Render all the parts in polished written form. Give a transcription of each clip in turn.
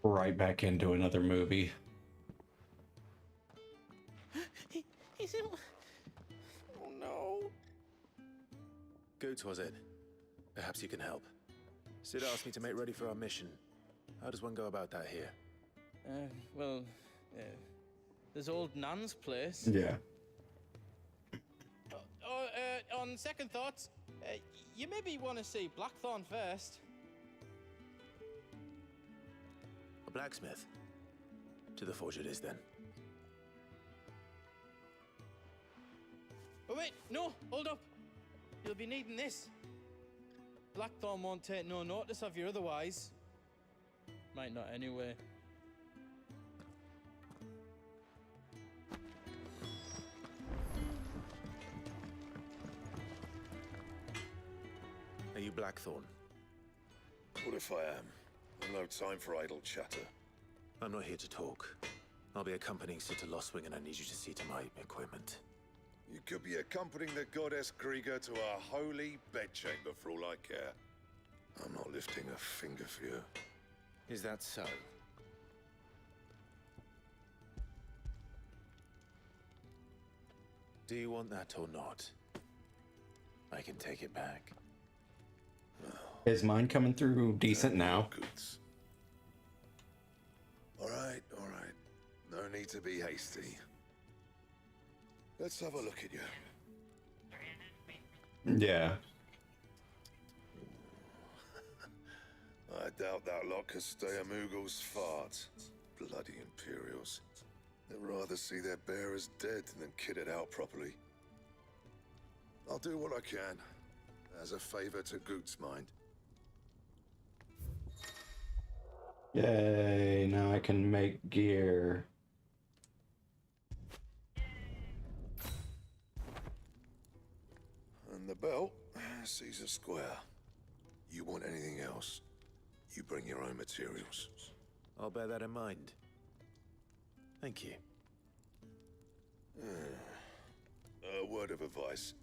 right back into another movie. He's in... Oh no. Goots, was it? Perhaps you can help. Sid asked me to make ready for our mission. How does one go about that here? Well, there's old Nan's place. Yeah. On second thoughts, you maybe want to see Blackthorn first. A blacksmith? To the forge it is, then. Oh wait, no, hold up. You'll be needing this. Blackthorn won't take no notice of you otherwise. Might not anyway. Are you Blackthorn? What if I am? I've no time for idle chatter. I'm not here to talk. I'll be accompanying Sid to Lostwing, and I need you to see to my equipment. You could be accompanying the goddess Krieger to our holy bedchamber for all I care. I'm not lifting a finger for you. Is that so? Do you want that or not? I can take it back. Is mine coming through decent now? Goods. All right, all right. No need to be hasty. Let's have a look at you. Yeah. I doubt that lot could stay a Moogle's fart. Bloody Imperials. They'd rather see their bearers dead than kitted out properly. I'll do what I can, as a favor to Goot's mind. Yay, now I can make gear. And the belt, Caesar Square. You want anything else, you bring your own materials. I'll bear that in mind. Thank you. A word of advice.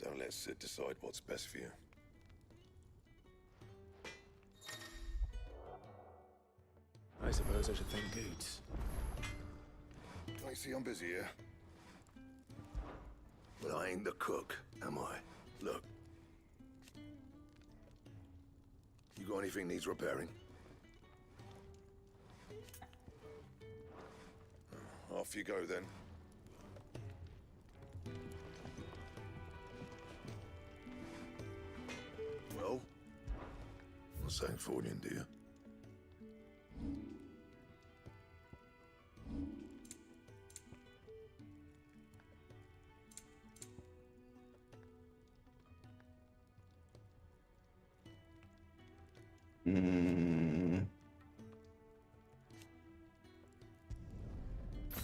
Don't let Sid decide what's best for you. I suppose I should thank Goots. I see I'm busy here. But I ain't the cook, am I? Look. You got anything needs repairing? Off you go then. Well, what's that for you, dear?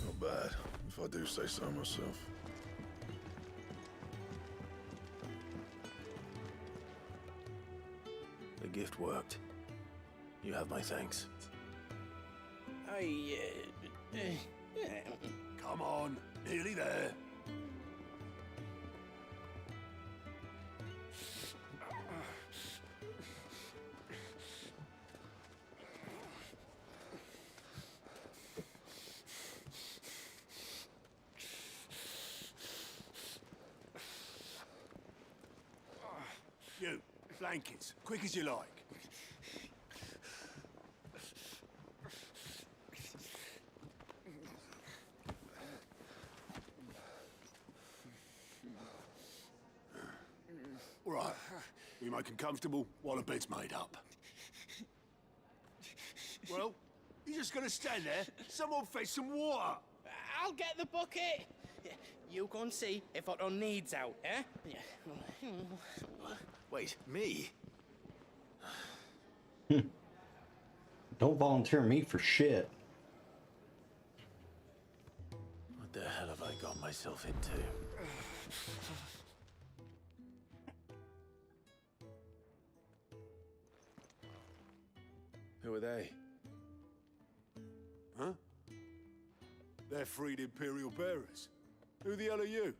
Not bad, if I do say so myself. The gift worked. You have my thanks. Come on, nearly there. You, blankets, quick as you like. All right, we make them comfortable while the bed's made up. Well, you just gonna stand there? Someone fetch some water. I'll get the bucket. You go and see if Otto needs out, eh? Wait, me? Don't volunteer me for shit. What the hell have I got myself into? Who are they? Huh? They're freed Imperial bearers. Who the hell are you?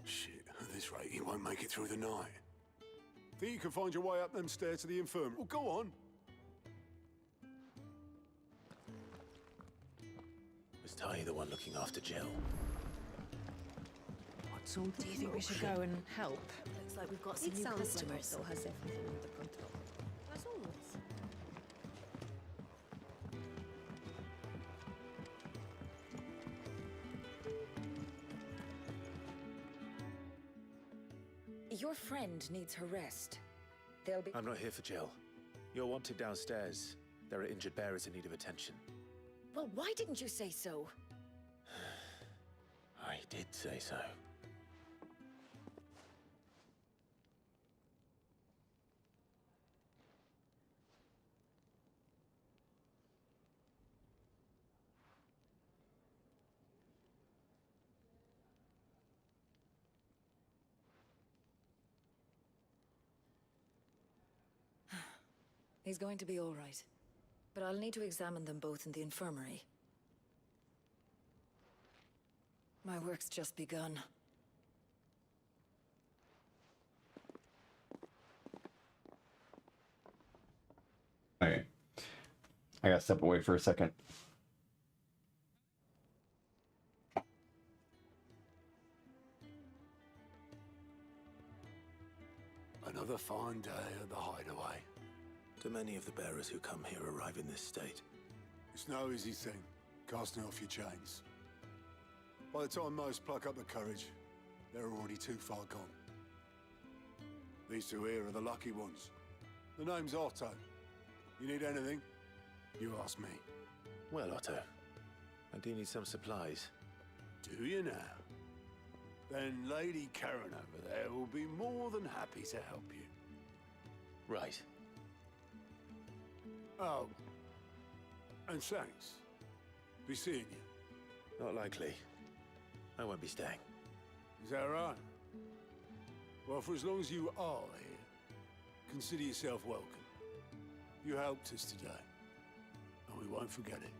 Shit, at this rate, he won't make it through the night. Think you can find your way up them stairs to the infirmary? Well, go on. Was Ty the one looking after Jill? What's all the Do you think we should go and help? Looks like we've got some It new sounds customers. still has everything under control. As always. Your friend needs her rest. They'll be... I'm not here for Jill. You're wanted downstairs. There are injured bearers in need of attention. Well, why didn't you say so? I did say so. He's going to be all right. But I'll need to examine them both in the infirmary. My work's just begun. Okay. I gotta step away for a second. Another fine day at the hideaway. Do many of the bearers who come here arrive in this state? It's no easy thing, casting off your chains. By the time most pluck up the courage, they're already too far gone. These two here are the lucky ones. The name's Otto. You need anything? You ask me. Well, Otto, I do need some supplies. Do you now? Then Lady Karen over there will be more than happy to help you. Right. Oh, and thanks. Be seeing you. Not likely. I won't be staying. Is that right? Well, for as long as you are here, consider yourself welcome. You helped us today, and we won't forget it.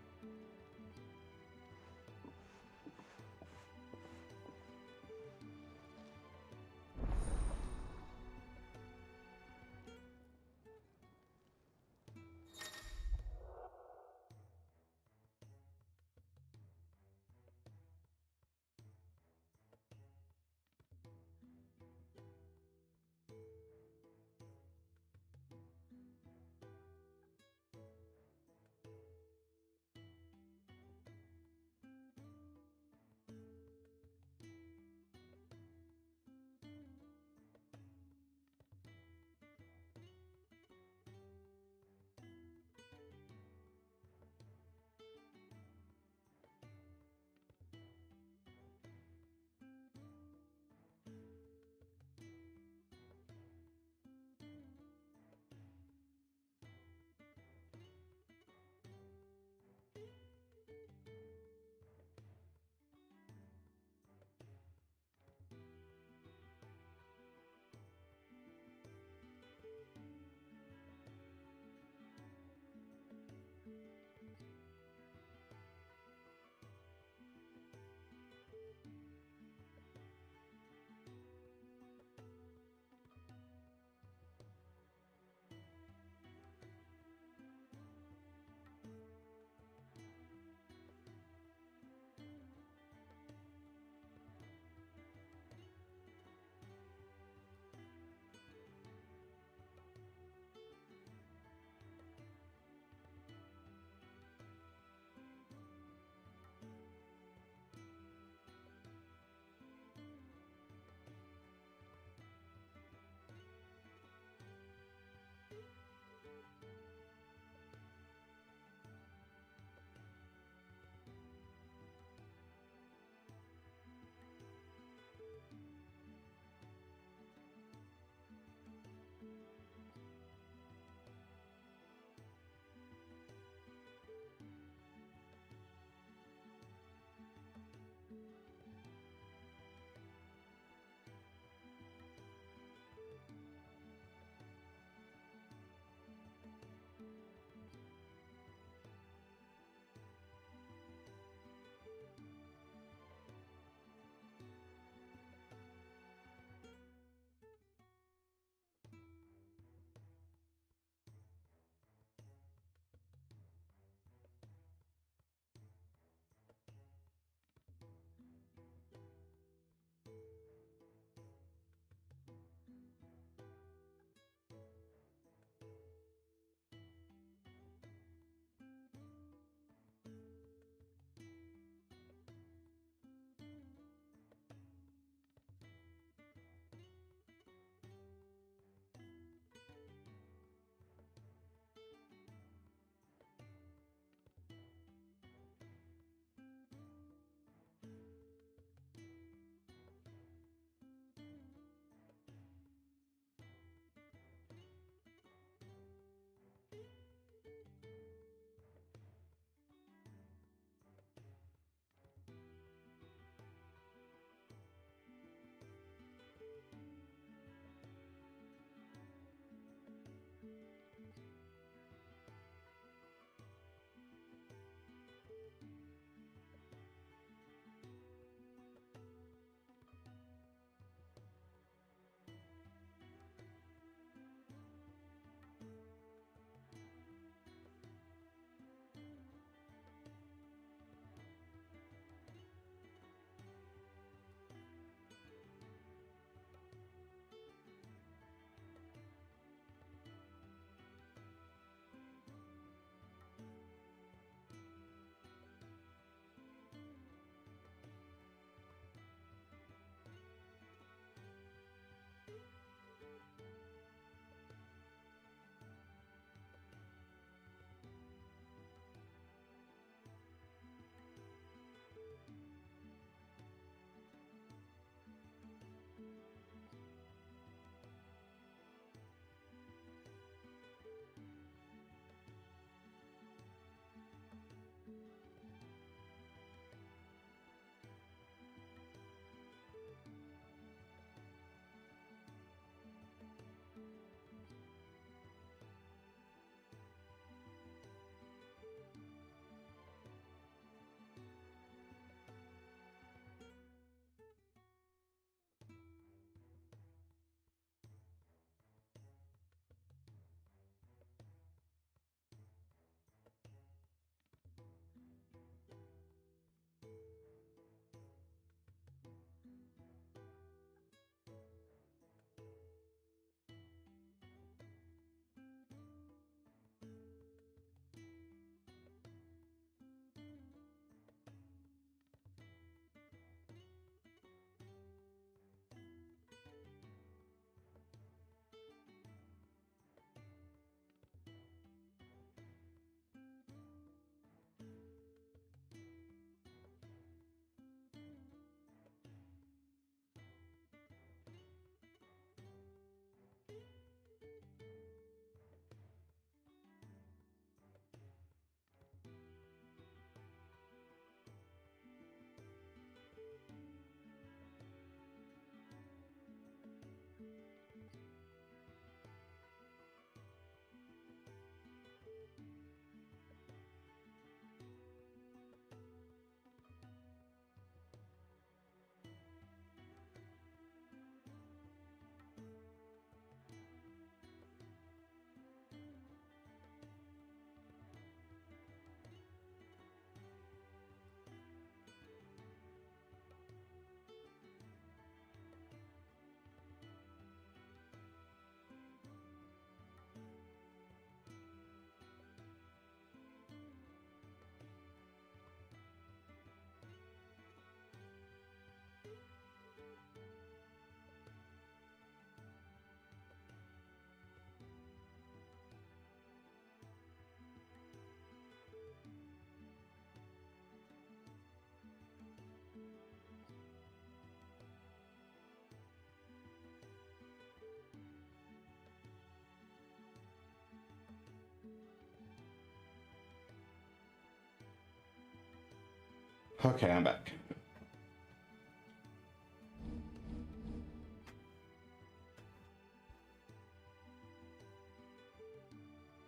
Okay, I'm back.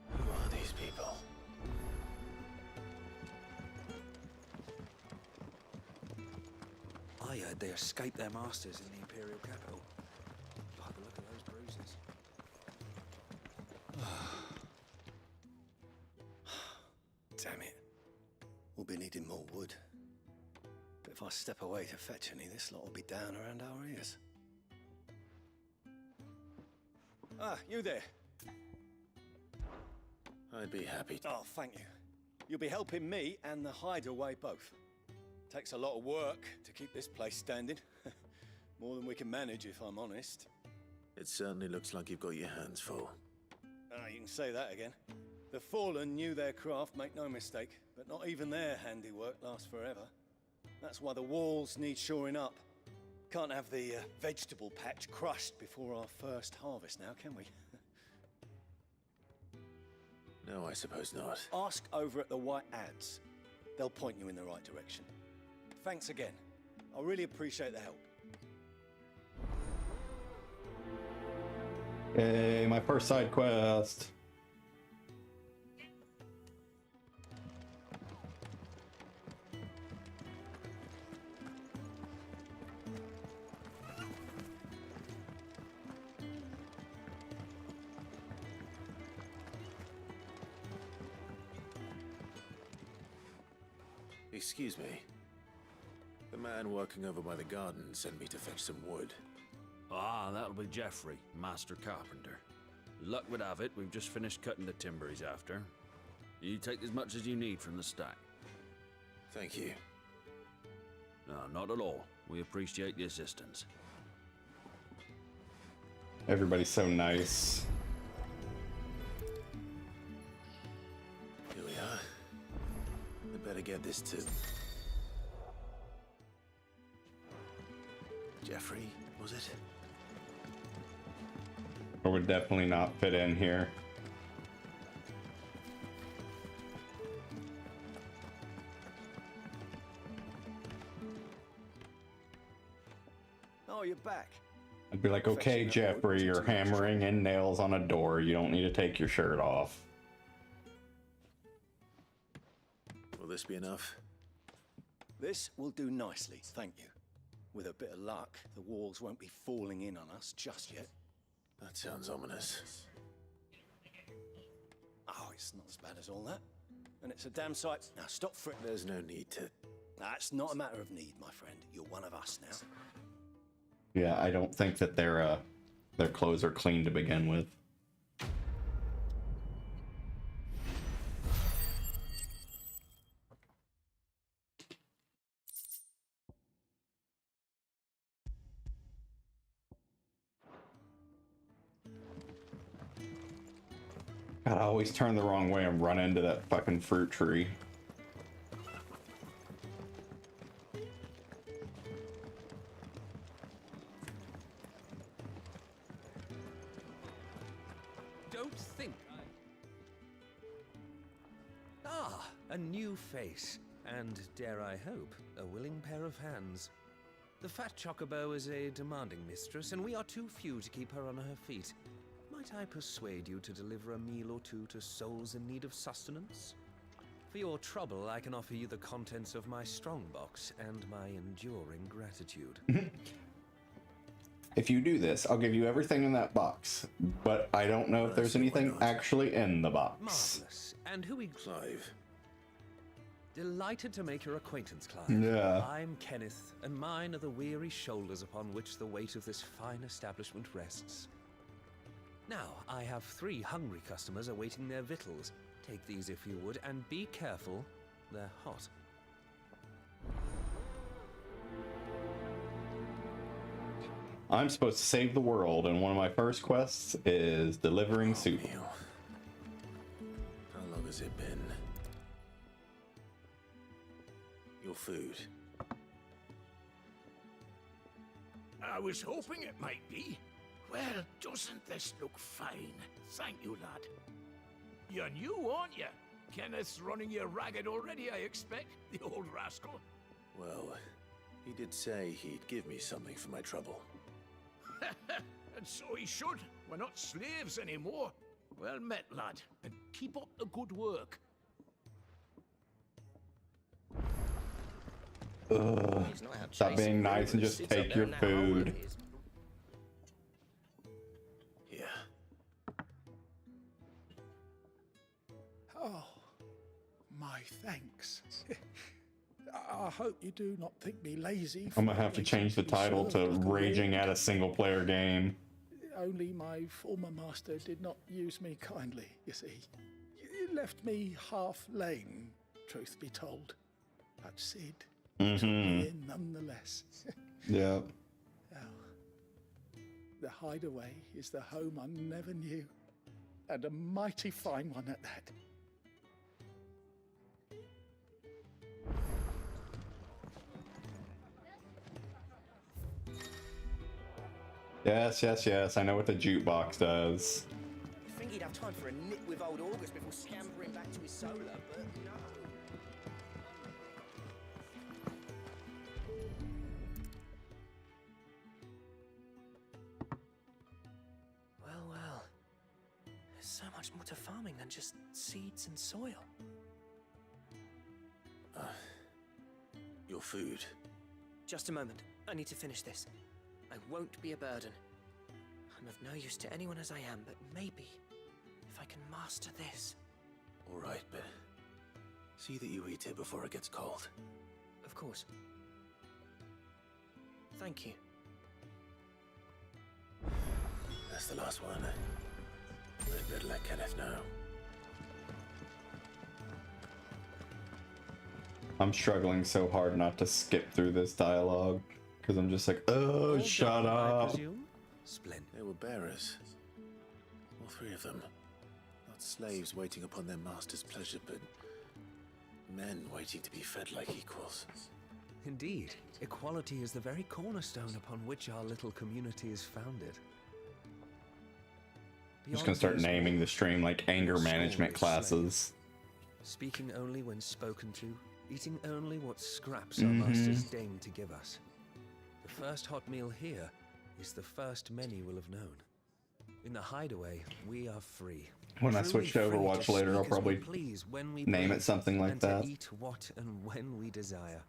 Who are these people? I heard they escaped their masters in the Imperial capital. By the look of those bruises. Damn it. We'll be needing more wood. But if I step away to fetch any, this lot will be down around our ears. Ah, you there. I'd be happy to. Oh, thank you. You'll be helping me and the hideaway both. Takes a lot of work to keep this place standing. More than we can manage, if I'm honest. It certainly looks like you've got your hands full. Ah, you can say that again. The Fallen knew their craft, make no mistake, but not even their handiwork lasts forever. That's why the walls need shoring up. Can't have the vegetable patch crushed before our first harvest now, can we? No, I suppose not. Ask over at the White Ads. They'll point you in the right direction. Thanks again. I really appreciate the help. Hey, my first side quest. Excuse me. The man working over by the garden sent me to fetch some wood. Ah, that'll be Geoffrey, Master Carpenter. Luck would have it, we've just finished cutting the timber he's after. You take as much as you need from the stack. Thank you. No, not at all. We appreciate the assistance. Everybody's so nice. Here we are. I better get this to... Geoffrey, was it? It would definitely not fit in here. Oh, you're back. I'd be like, okay, Jeffrey, you're hammering in nails on a door. You don't need to take your shirt off. Will this be enough? This will do nicely, thank you. With a bit of luck, the walls won't be falling in on us just yet. That sounds ominous. Oh, it's not as bad as all that. And it's a damn sight. Now stop fretting. There's no need to... That's not a matter of need, my friend. You're one of us now. Yeah, I don't think that their clothes are clean to begin with. God, I always turn the wrong way and run into that fucking fruit tree. Don't think a new face, and dare I hope, a willing pair of hands. The fat chocobo is a demanding mistress, and we are too few to keep her on her feet. Might I persuade you to deliver a meal or two to souls in need of sustenance? For your trouble, I can offer you the contents of my strongbox and my enduring gratitude. If you do this, I'll give you everything in that box, but I don't know if there's anything actually in the box. Marvelous. And who Clive. Delighted to make your acquaintance, Clive. Yeah. I'm Kenneth, and mine are the weary shoulders upon which the weight of this fine establishment rests. Now, I have 3 hungry customers awaiting their victuals. Take these if you would, and be careful, they're hot. I'm supposed to save the world, and one of my first quests is delivering soup. Meal. How long has it been? Your food. I was hoping it might be. Well, doesn't this look fine? Thank you, lad. You're new, aren't you? Kenneth's running you ragged already, I expect, the old rascal. Well, he did say he'd give me something for my trouble. And so he should. We're not slaves anymore. Well met, lad, and keep up the good work. Ugh. Stop being nice and just take your food. Yeah. Oh, my thanks. I hope you do not think me lazy. I'm gonna have to change the title to Raging at a Single Player Game. Only my former master did not use me kindly, you see. He left me half lame, truth be told. But Sid took me in nonetheless. Yeah. Well, the hideaway is the home I never knew. And a mighty fine one at that. Yes, yes, yes. I know what the jukebox does. I think he'd have time for a nip with old August before scampering back to his solar, but no. Well, well. There's so much more to farming than just seeds and soil. Your food. Just a moment. I need to finish this. I won't be a burden. I'm of no use to anyone as I am, but maybe if I can master this. All right, but see that you eat it before it gets cold. Of course. Thank you. That's the last one. I'd better let Kenneth know. I'm struggling so hard not to skip through this dialogue because I'm just like, oh, shut up. Splint. They were bearers. All three of them. Not slaves waiting upon their master's pleasure, but men waiting to be fed like equals. Indeed, equality is the very cornerstone upon which our little community is founded. I'm just gonna start naming the stream like anger management classes. Speaking only when spoken to, eating only what scraps our masters deign to give us. The first hot meal here is the first many will have known. In the hideaway, we are free. When I switch to Overwatch later, I'll probably name it something like that. To eat what and when we desire.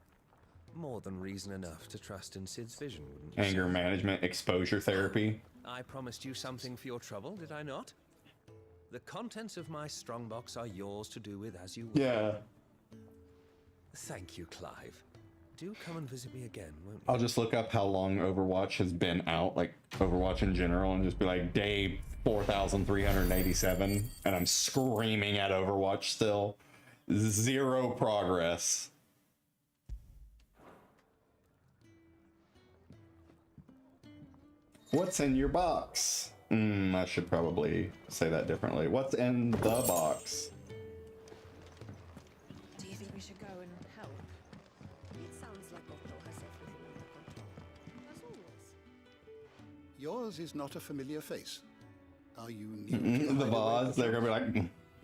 More than reason enough to trust in Sid's vision, wouldn't you Anger say? management exposure therapy. I promised you something for your trouble, did I not? The contents of my strongbox are yours to do with as you will. Yeah. Thank you, Clive. Do come and visit me again, won't you? I'll just look up how long Overwatch has been out, like Overwatch in general, and just be like, day 4,387, and I'm screaming at Overwatch still. 0 progress. What's in your box? I should probably say that differently. What's in the box? Do you think we should go and help? It sounds like Otto has everything under control. As always. Yours is not a familiar face. Are you new to The VODs, they're gonna be like,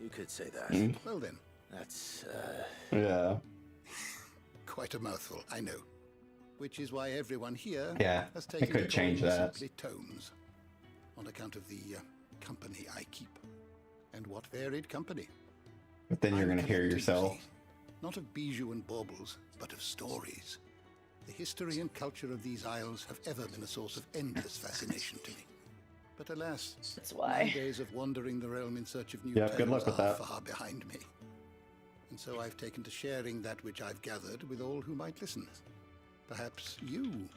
You could say that. Well then. That's, yeah. Quite a mouthful, I know. Which is why everyone here has I taken could to change call me that. simply Tomes, on account of the company I keep. And what varied company. But then you're I'm gonna hear collecting, you yourself. see, not of bijou and baubles, but of stories. The history and culture of these isles have ever been a source of endless fascination to me. But alas, That's why. my days of wandering the realm in search of new Yeah, good tales luck with are that. far behind me. And so I've taken to sharing that which I've gathered with all who might listen. Perhaps you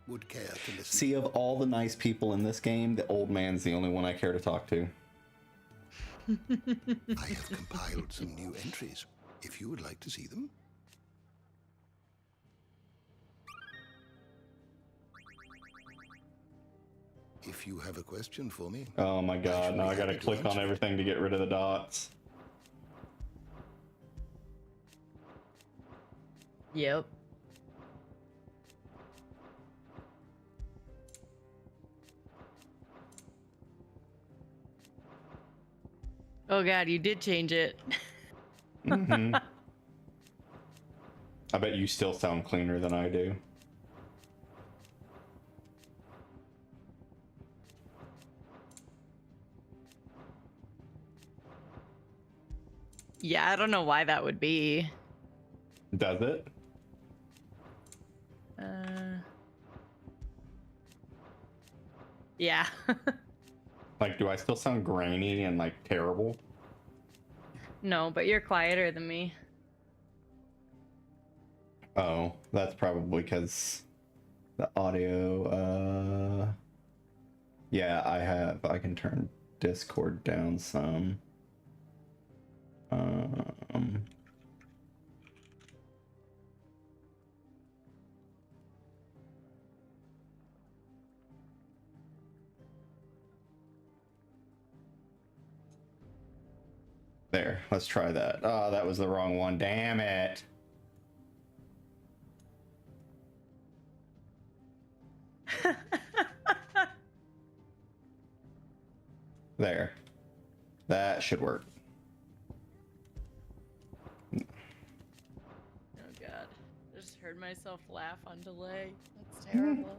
would care to listen. See, of all the nice people in this game, the old man's the only one I care to talk to. I have compiled some new entries, if you would like to see them. If you have a question for me. Oh my god, now I gotta happy to click on answer it. everything to get rid of the dots. Yep. Oh god, you did change it. I bet you still sound cleaner than I do. Yeah, I don't know why that would be. Does it? Yeah. Like, do I still sound grainy and like terrible? No, but you're quieter than me. Oh, that's probably because the audio, yeah, I can turn Discord down some. There, let's try that. Oh, that was the wrong one. Damn it. There. That should work. Oh god. I just heard myself laugh on delay. That's terrible.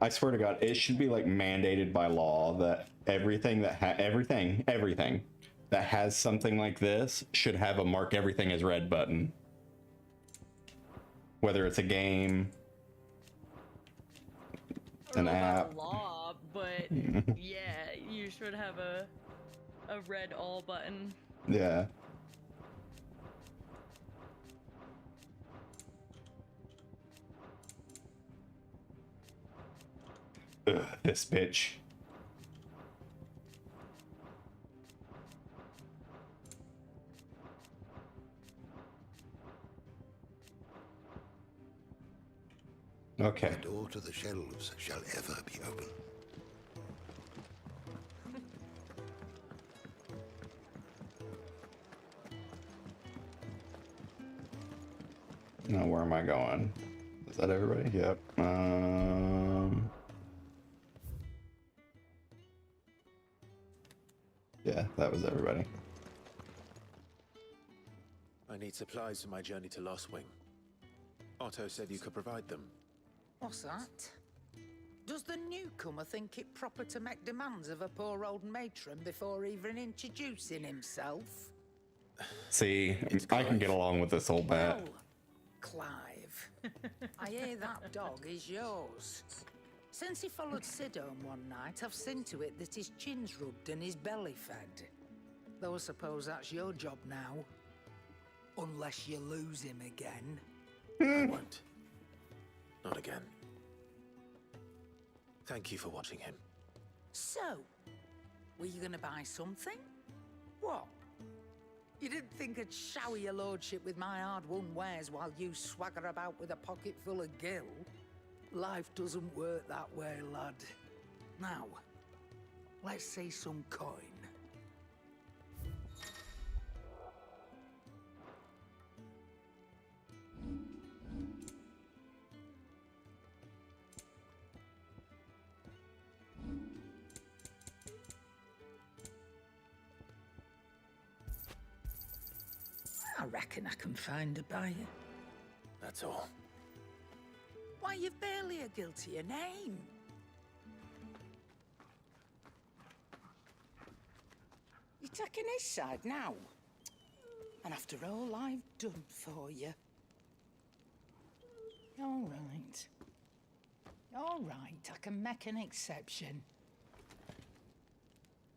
I swear to God, it should be like mandated by law that everything that everything that has something like this should have a mark everything as red button. Whether it's a game, an app. Law, but yeah, you should have a red all button. Yeah. Ugh, this bitch. Okay. The door to the shelves shall ever be open. Now where am I going? Is that everybody? Yep. Yeah, that was everybody. I need supplies for my journey to Lostwing. Otto said you could provide them. What's that? Does the newcomer think it proper to make demands of a poor old matron before even introducing himself? See, I can get along with this old bat. No, Clive. I hear that dog is yours. Since he followed Sid home one night, I've seen to it that his chin's rubbed and his belly fed. Though I suppose that's your job now. Unless you lose him again. I won't. Not again. Thank you for watching him. So, were you gonna buy something? What? You didn't think I'd shower your lordship with my hard-won wares while you swagger about with a pocket full of gil? Life doesn't work that way, lad. Now, let's see some coin. I reckon I can find a buyer. That's all. Why, you've barely a guiltier name. You're taking his side now. And after all I've done for you. All right. All right, I can make an exception.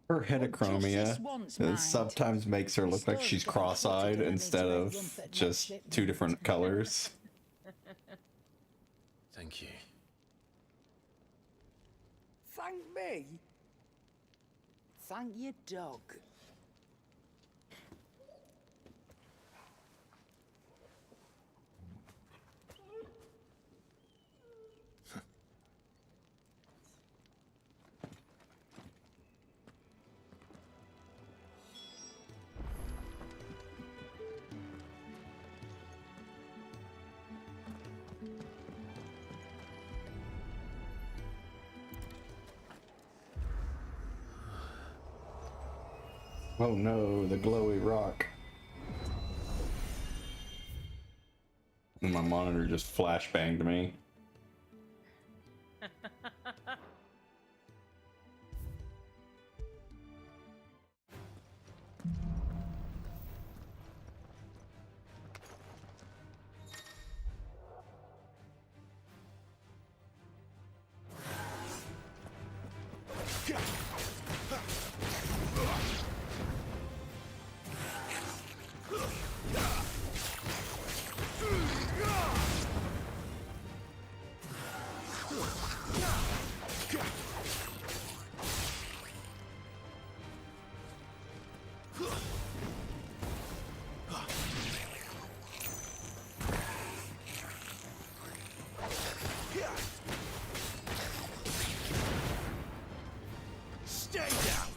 Her heterochromia sometimes makes her look like she's cross-eyed instead of just two different colors. Thank you. Thank me? Thank your dog. Oh no, the glowy rock. And my monitor just flashbanged me. Stay down.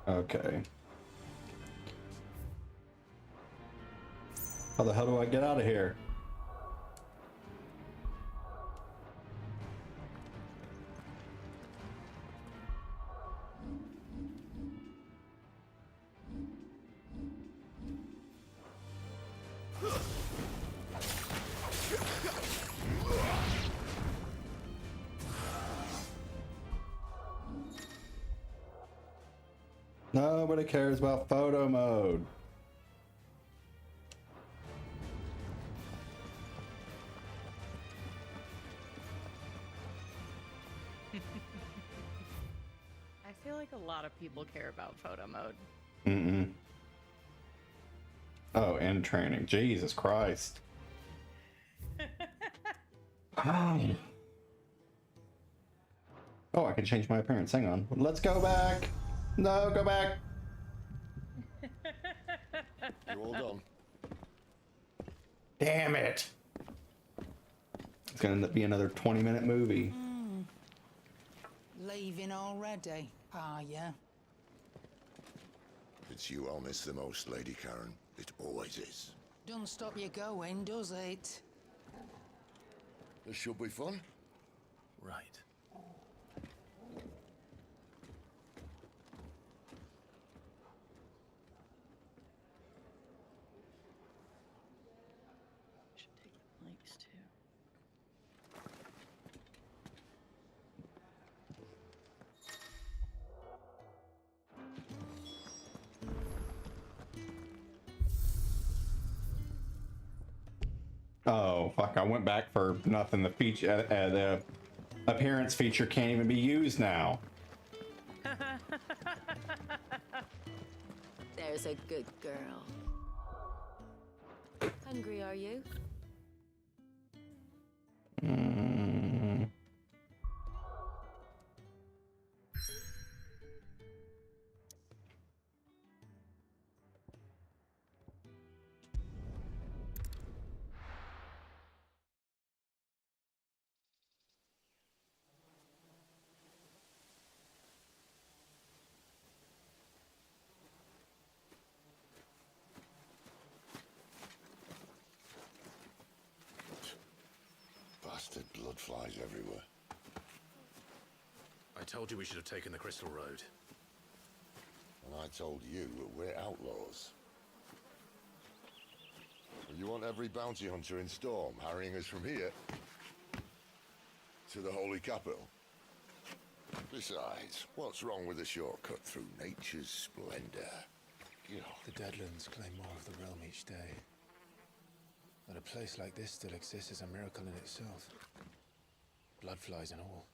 Okay. How the hell do I get out of here? Nobody cares about photo mode. I feel like a lot of people care about photo mode. Mm-mm. Oh, and training. Jesus Christ. Oh, I can change my appearance. Hang on. Let's go back. No, go back. You all done? Damn it. It's gonna end up being another 20-minute movie. Leaving already, are ya? It's you I'll miss the most, Lady Karen. It always is. Don't stop you going, does it? This should be fun. Right. Should take the blanks too. Oh, fuck. I went back for nothing. The feature, the appearance feature can't even be used now. There's a good girl. Hungry, are you? Bastard blood flies everywhere. I told you we should have taken the Crystal Road. And I told you that we're outlaws. You want every bounty hunter in Storm harrying us from here to the Holy Capital? Besides, what's wrong with a shortcut through nature's splendor? The Deadlands claim more of the realm each day. But a place like this still exists is a miracle in itself. Bloodflies and all.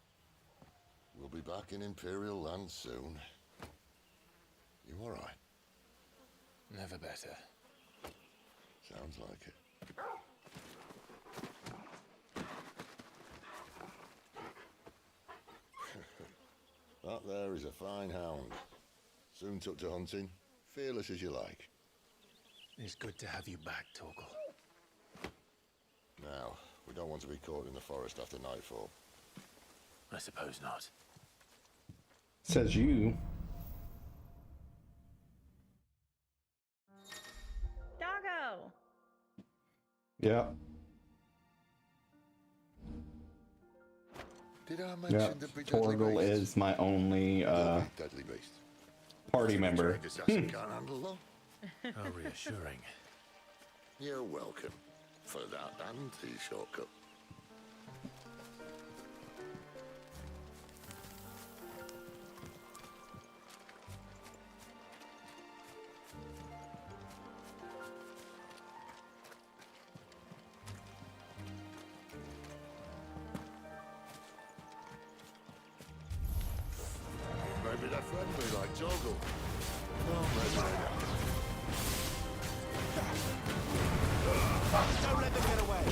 We'll be back in Imperial land soon. You all right? Never better. Sounds like it. That there is a fine hound. Soon took to hunting. Fearless as you like. It's good to have you back, Torgal. Now, we don't want to be caught in the forest after nightfall. I suppose not. Says you. Doggo! Yep. Did I mention Yep. there'd be deadly Torgal beasts? is my only There'll be deadly beasts. party member. Trained assassin can't handle them. How reassuring. You're welcome for that and the shortcut. Maybe they're friendly like Torgal. Oh, maybe they don't. Don't let them get away.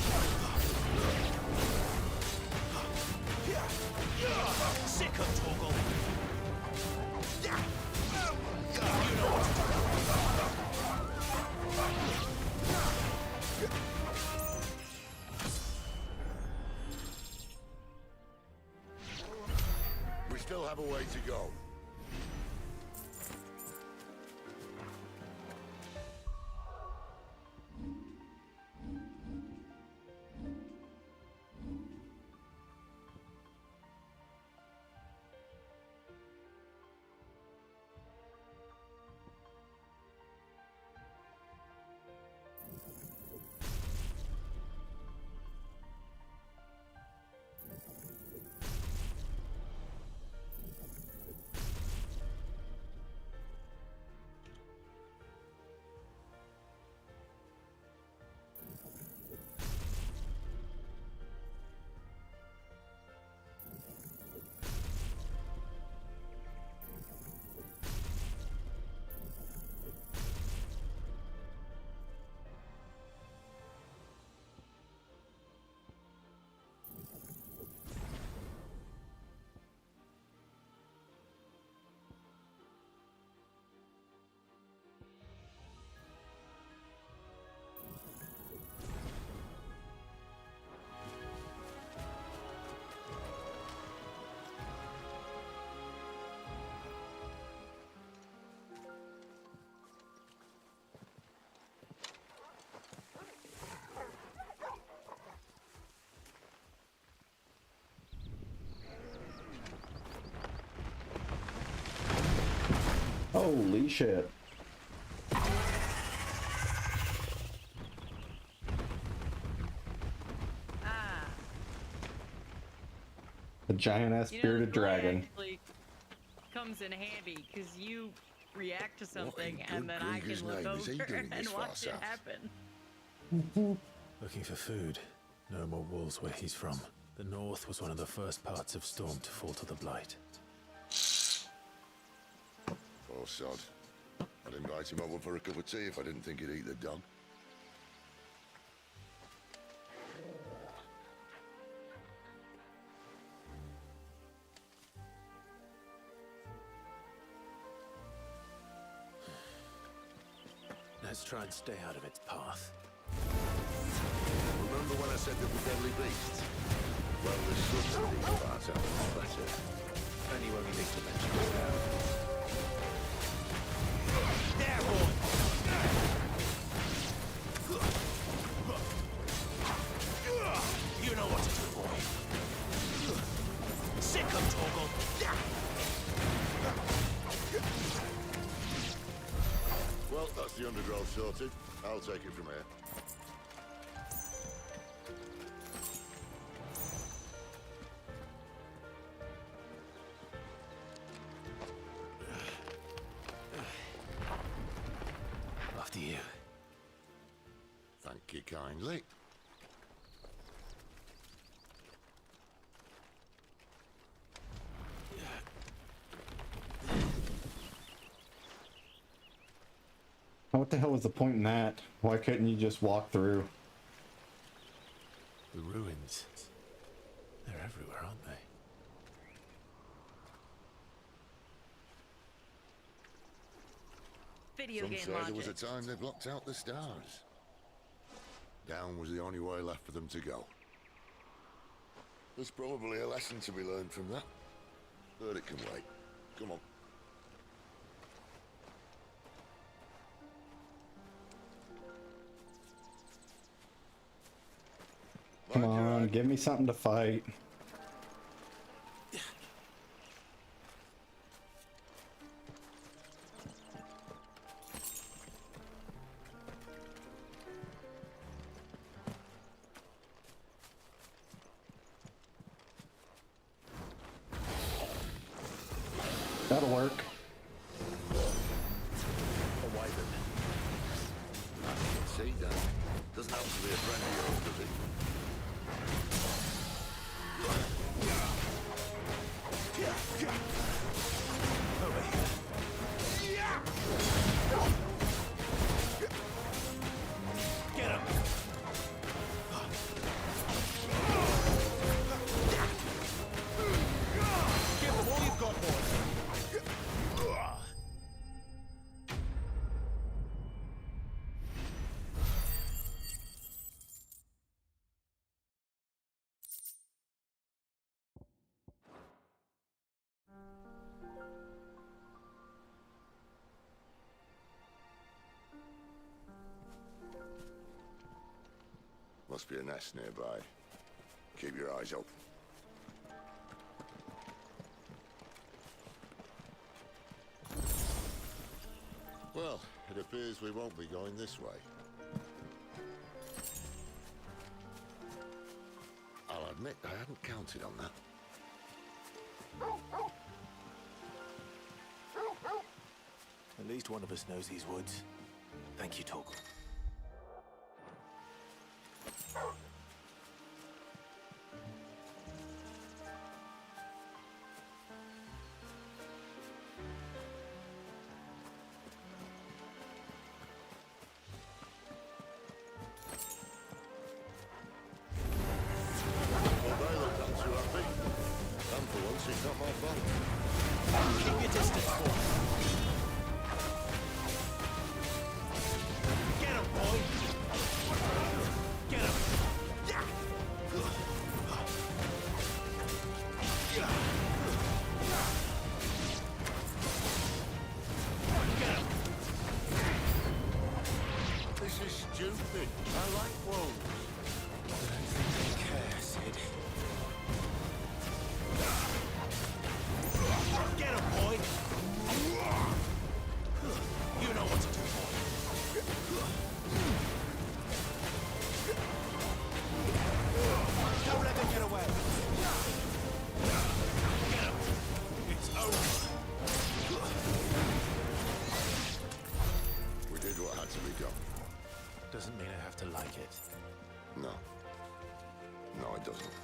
Sick of Torgal. You know what We still have a way to go. Holy shit. A giant ass bearded dragon. Actually comes in handy because you react to something in and then I can Gregor's look name is he over doing and this watch fast it out? happen. Looking for food. No more wolves where he's from. The north was one of the first parts of Storm to fall to the Blight. Poor sod. I'd invite him over for a cup of tea if I didn't think he'd eat the dog. Let's try and stay out of its path. Remember when I said there were deadly beasts? Well, there's some of these parts out there better. Only when we think to mention it now. There, boy! You know what to do, boy. Sick of Torgal. Well, that's the undergrowth sorted. I'll take it from here. After you. Thank you kindly. What the hell was the point in that? Why couldn't you just walk through? The ruins. They're everywhere, aren't they? Video Some game say logic. there was a time they blocked out the stars. Down was the only way left for them to go. There's probably a lesson to be learned from that. But it can wait. Come on. Come on, give me something to fight. That'll work. A wyvern. See, Dan? Doesn't happen to be a friend of yours, does it? Over here. Get him! Give them all you've got, boys. Must be a nest nearby. Keep your eyes open. Well, it appears we won't be going this way. I'll admit I hadn't counted on that. At least one of us knows these woods. Thank you, Torgal. Well, they look not too happy. And for once, it's not my fault. Keep your distance, boy. Get him, boy! Get him! This is stupid. I like wolves. I don't think they care, Sid. Get him, boy! You know what to do, boy. Don't let them get away. Get him. It's over. We did what had to be done. Doesn't mean I have to like it. No. No, it doesn't.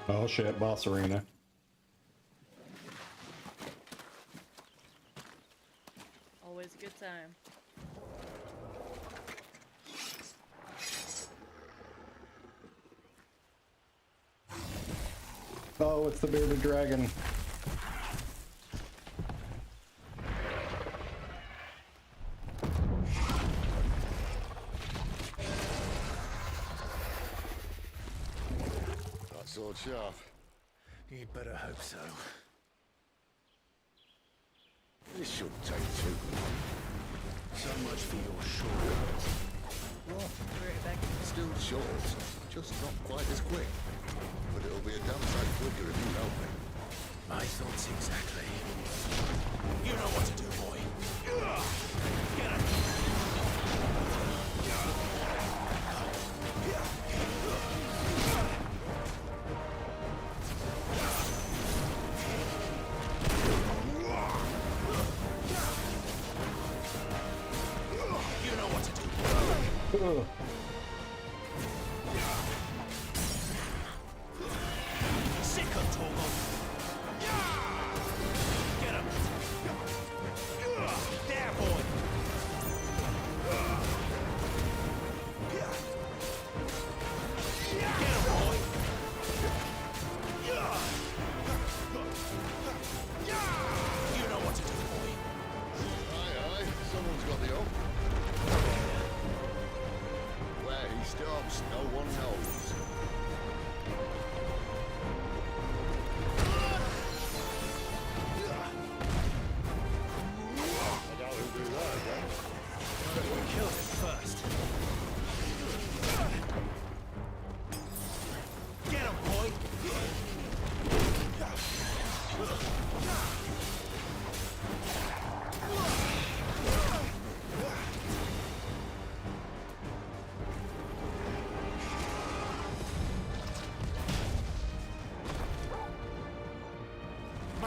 Oh shit, boss arena. Always a good time. Oh, it's the bearded dragon. That sword sharp. You'd better hope so. This shouldn't take too long. So much for your shortcut. Well, still short, just not quite as quick. But it'll be a damn sight quicker if you help me. My thoughts exactly. You know what to do, boy. Get him. You know what to do, boy. Ugh. Sick of Torgal. Get him. There, boy. Get him, boy. You know what to do, boy. Aye, aye, someone's got the hope. Where he stops, no one knows. I doubt he'll do that again. We killed him first.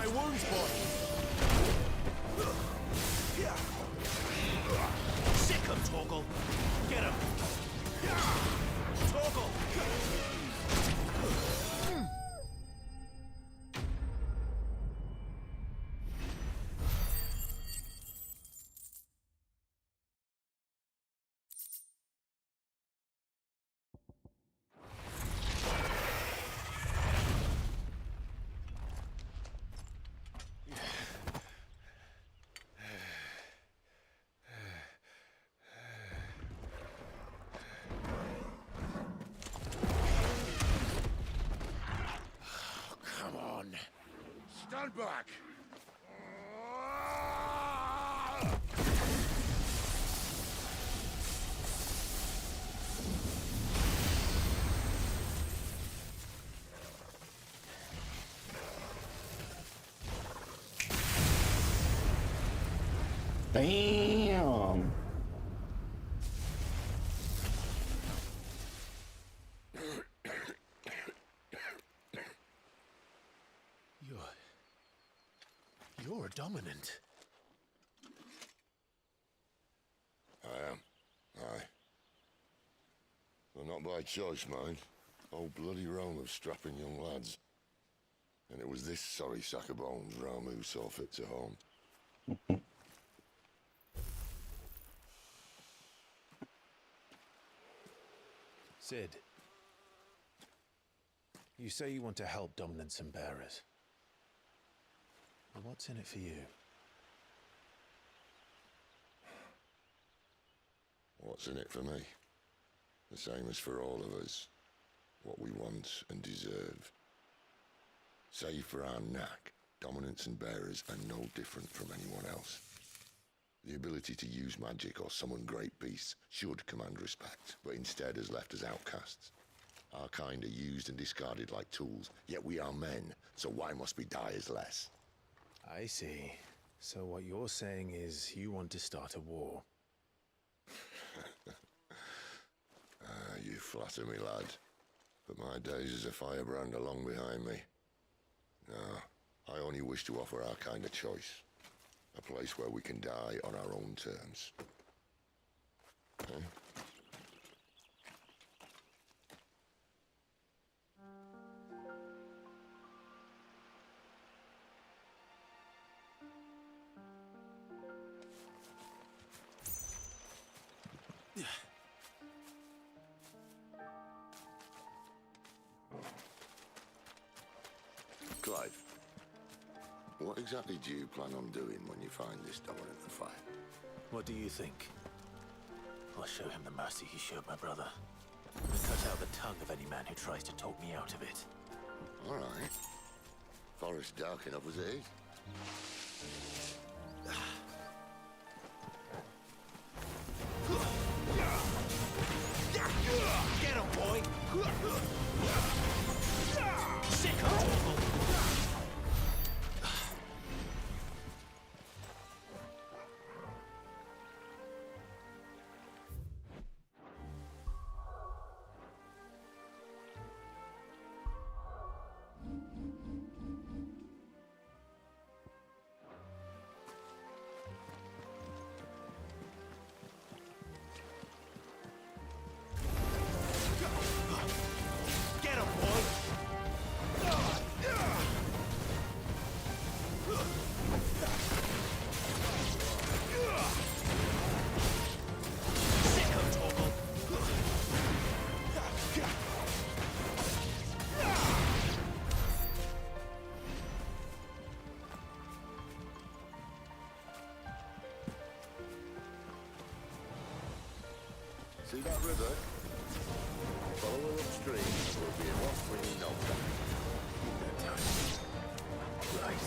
my wounds, boy! Sick him, Torgal! Get him! Torgal! Stand back! Damn. You're a dominant. I am. Aye. Well, not by choice, mind. Whole bloody realm of strapping young lads. And it was this sorry sack of bones Ramu saw fit to haunt. Cid, you say you want to help dominants and bearers. But what's in it for you? What's in it for me? The same as for all of us. What we want and deserve. Save for our knack, dominants and bearers are no different from anyone else. The ability to use magic or summon great beasts should command respect, but instead has left us outcasts. Our kind are used and discarded like tools, yet we are men, so why must we die as less? I see. So what you're saying is you want to start a war. You flatter me, lad. But my days as a firebrand are long behind me. No, I only wish to offer our kind a choice. A place where we can die on our own terms. Huh? Clive, what exactly do you plan on doing when you find this dominant and fight? What do you think? I'll show him the mercy he showed my brother. And cut out the tongue of any man who tries to talk me out of it. All right. Forest dark enough as it is. Get him, boy! Sick him, See that river? Follow her upstream, we'll be in one swinging no time. Right.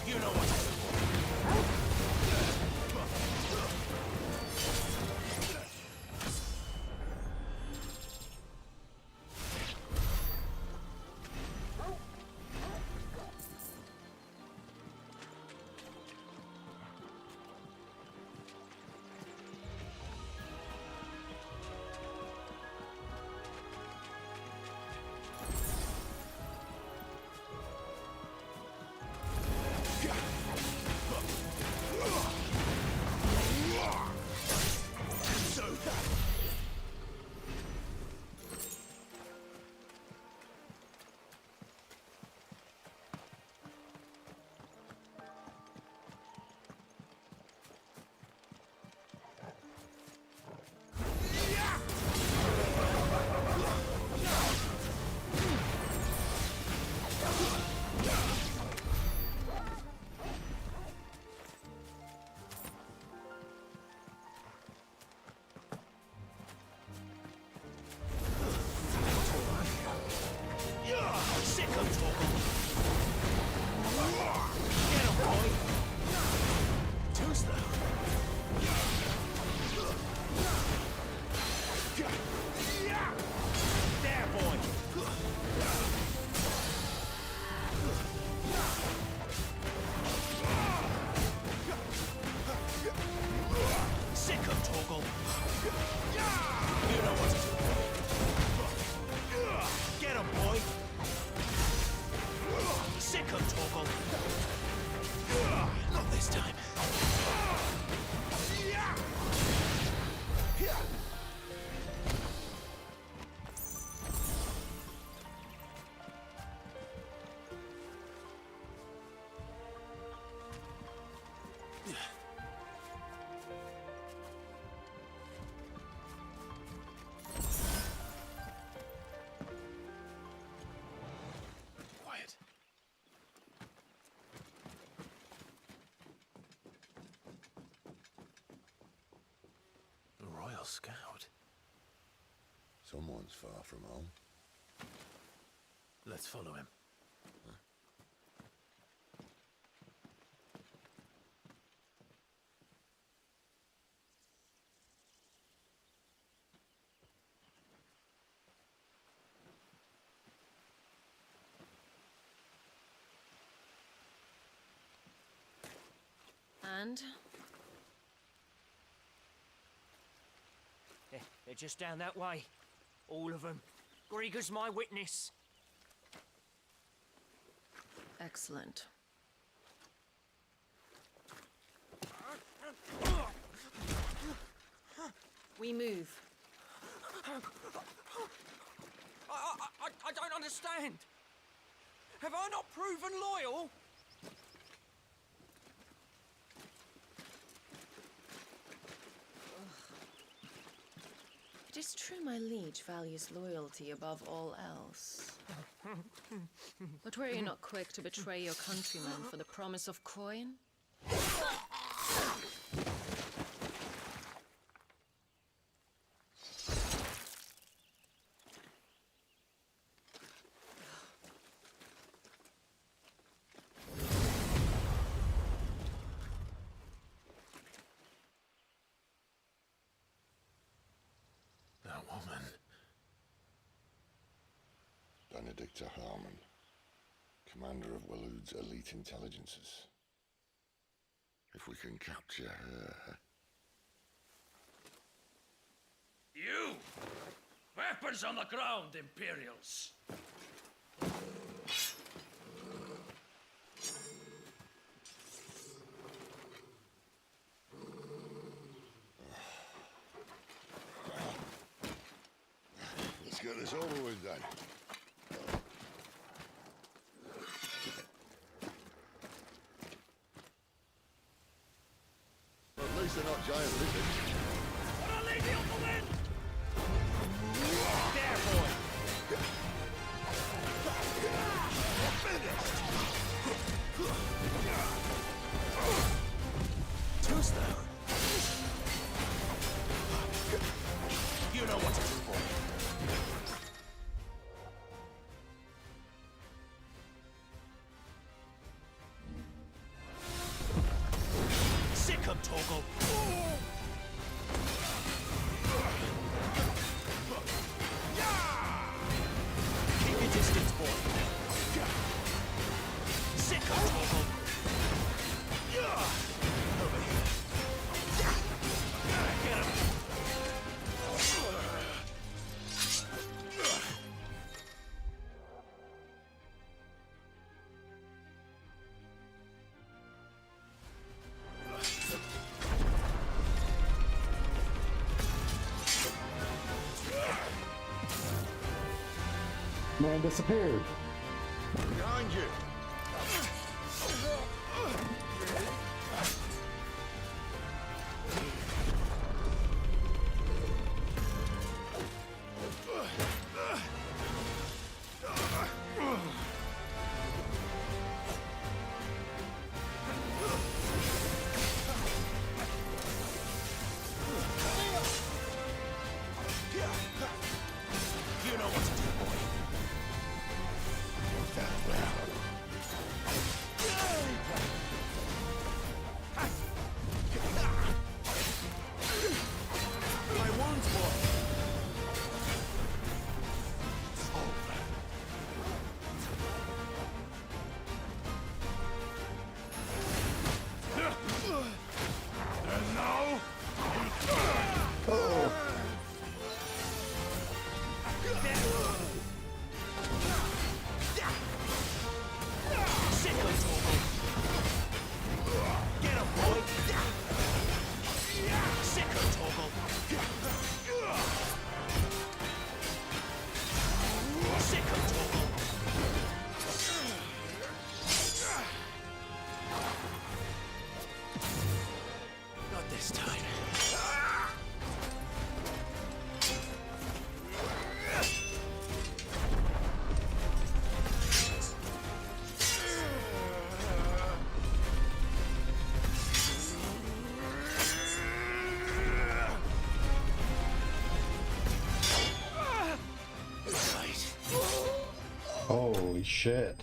You know what to do. Toast though. There, boy. Sick of Torgal. You know what to do. Get him, boy. Sick of Torgal. Not this time. Quiet. A Royal Scout. Someone's far from home. Let's follow him. And? They're just down that way. All of them. Grieger's my witness. Excellent. We move. I don't understand. Have I not proven loyal? It is true my liege values loyalty above all else. But were you not quick to betray your countrymen for the promise of coin? That woman. Benedicta Harmon, commander of Waloed's elite intelligences. If we can capture her... You! Weapons on the ground, Imperials! Let's get this over with then. At least they're not giant lizards. What a lady on the wind! There, boy. Toast though. You know what to do, boy. Sick of Torgal. Keep your distance, boy. Sick of Torgal. Over here. Get him. Man disappeared. Behind you! You know what to do, boy. this time. Holy shit.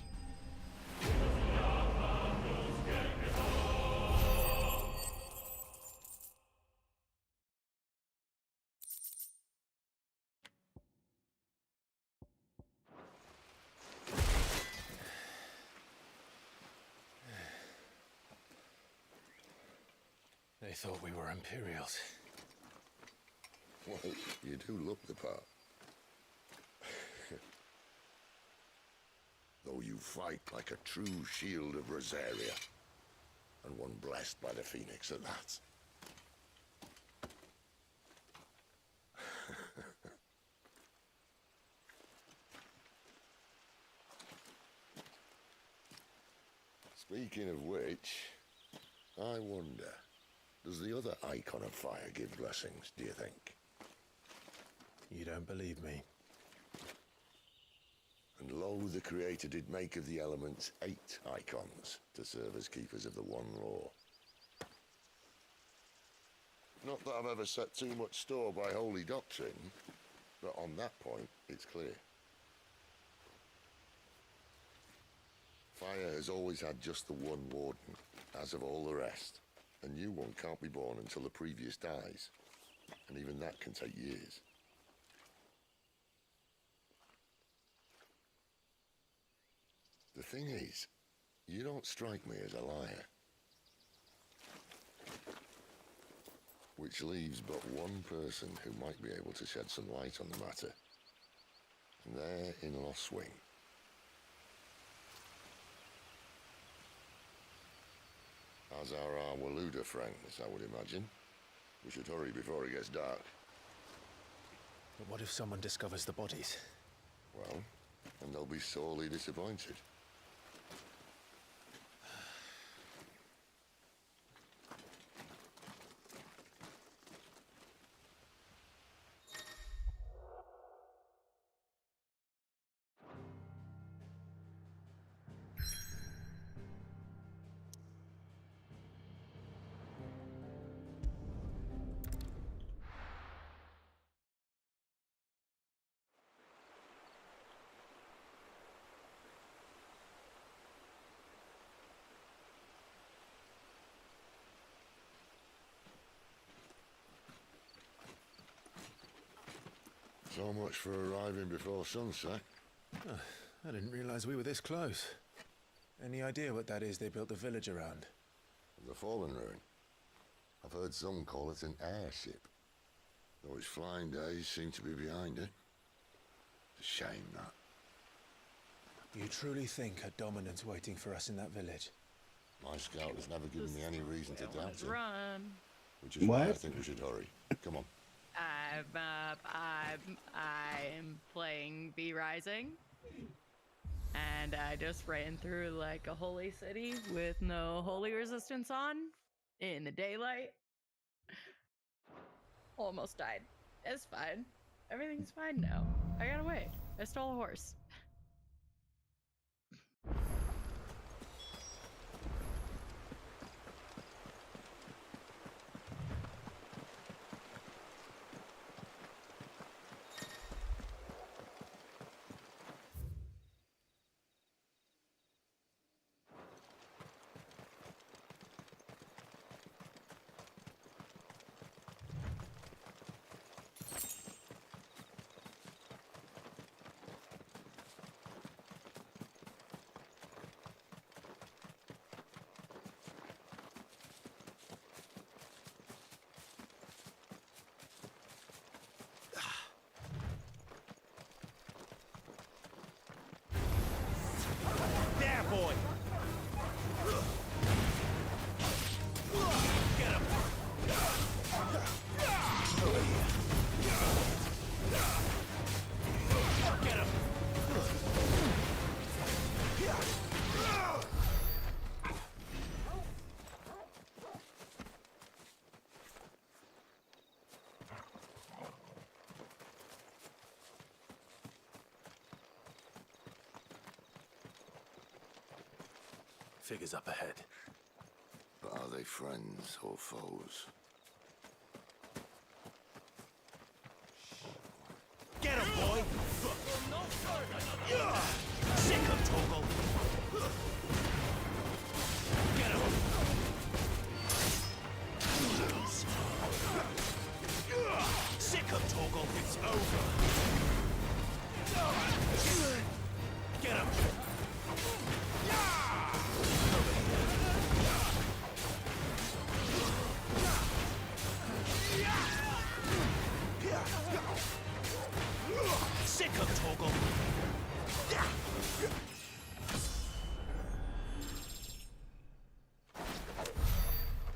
They thought we were Imperials. Well, you do look the part. Though you fight like a true shield of Rosaria, and one blessed by the Phoenix at that. Speaking of which, I wonder, does the other Icon of Fire give blessings, do you think? You don't believe me? And lo, the Creator did make of the elements 8 icons to serve as keepers of the one law. Not that I've ever set too much store by holy doctrine, but on that point, it's clear. Fire has always had just the one warden, as of all the rest. A new one can't be born until the previous dies, and even that can take years. The thing is, you don't strike me as a liar. Which leaves but one person who might be able to shed some light on the matter. And they're in Lost Wing. As are our Waluda friends, I would imagine. We should hurry before it gets dark. But what if someone discovers the bodies? Well, and they'll be sorely disappointed. So much for arriving before sunset. Oh, I didn't realize we were this close. Any idea what that is they built the village around? The Fallen Ruin. I've heard some call it an airship. Though its flying days seem to be behind it. It's a shame, that. You truly think a dominant's waiting for us in that village? My scout has never given me any reason to doubt it. Run. Which is why I think we should hurry. Come on. I'm playing V Rising, and I just ran through like a holy city with no holy resistance on in the daylight. Almost died. It's fine. Everything's fine now. I got away. I stole a horse. Figures up ahead. But are they friends or foes? Get him, boy! Sick him, Torgal! Get him! Sick him, Torgal! It's over! Get him! Sick him, Torgal!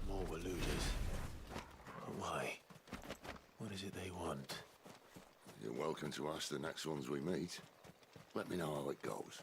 More were looters. But why? What is it they want? You're welcome to ask the next ones we meet. Let me know how it goes.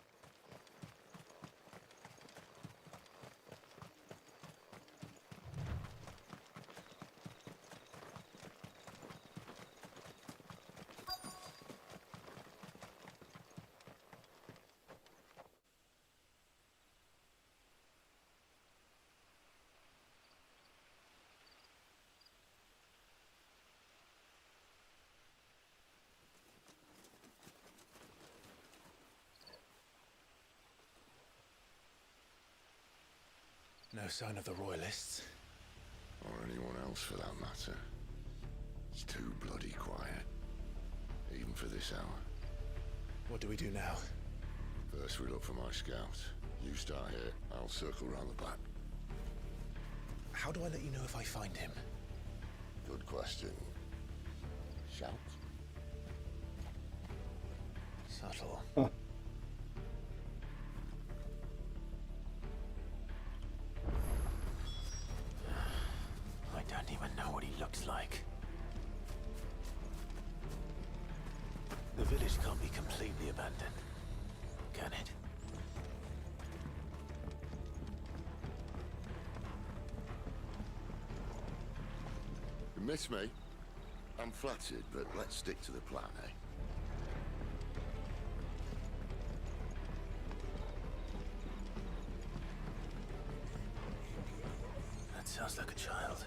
No sign of the Royalists. Or anyone else for that matter. It's too bloody quiet. Even for this hour. What do we do now? First we look for my scout. You start here, I'll circle round the back. How do I let you know if I find him? Good question. Shout? Subtle. I don't even know what he looks like. The village can't be completely abandoned, can it? You miss me? I'm flattered, but let's stick to the plan, eh? That sounds like a child.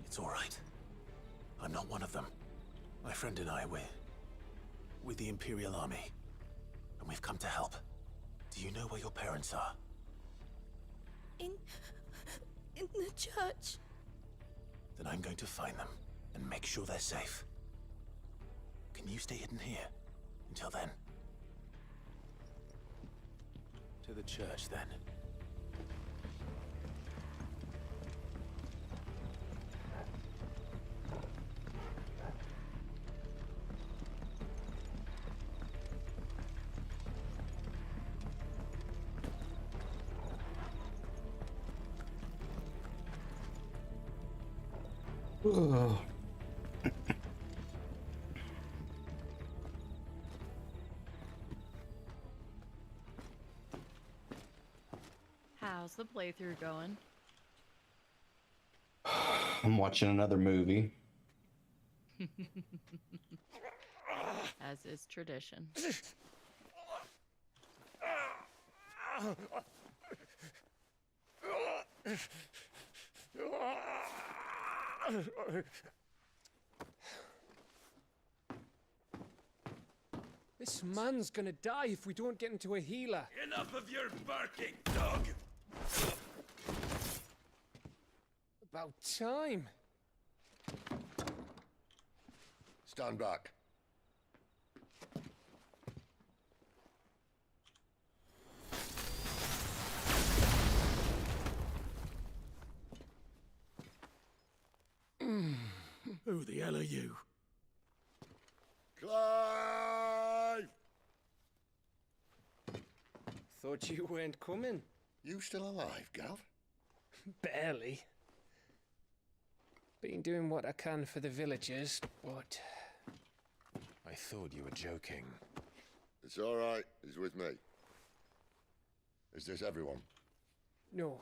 It's all right. I'm not one of them. My friend and I, we're with the Imperial Army. And we've come to help. Do you know where your parents are? In the church. Then I'm going to find them and make sure they're safe. Can you stay hidden here until then? To the church, then. Ugh. How's the playthrough going? I'm watching another movie. As is tradition. This man's gonna die if we don't get into a healer. Enough of your barking, dog! About time. Stand back. Who the hell are you? Clive! Thought you weren't coming. You still alive, Gav? Barely. Been doing what I can for the villagers, but I thought you were joking. It's all right. He's with me. Is this everyone? no,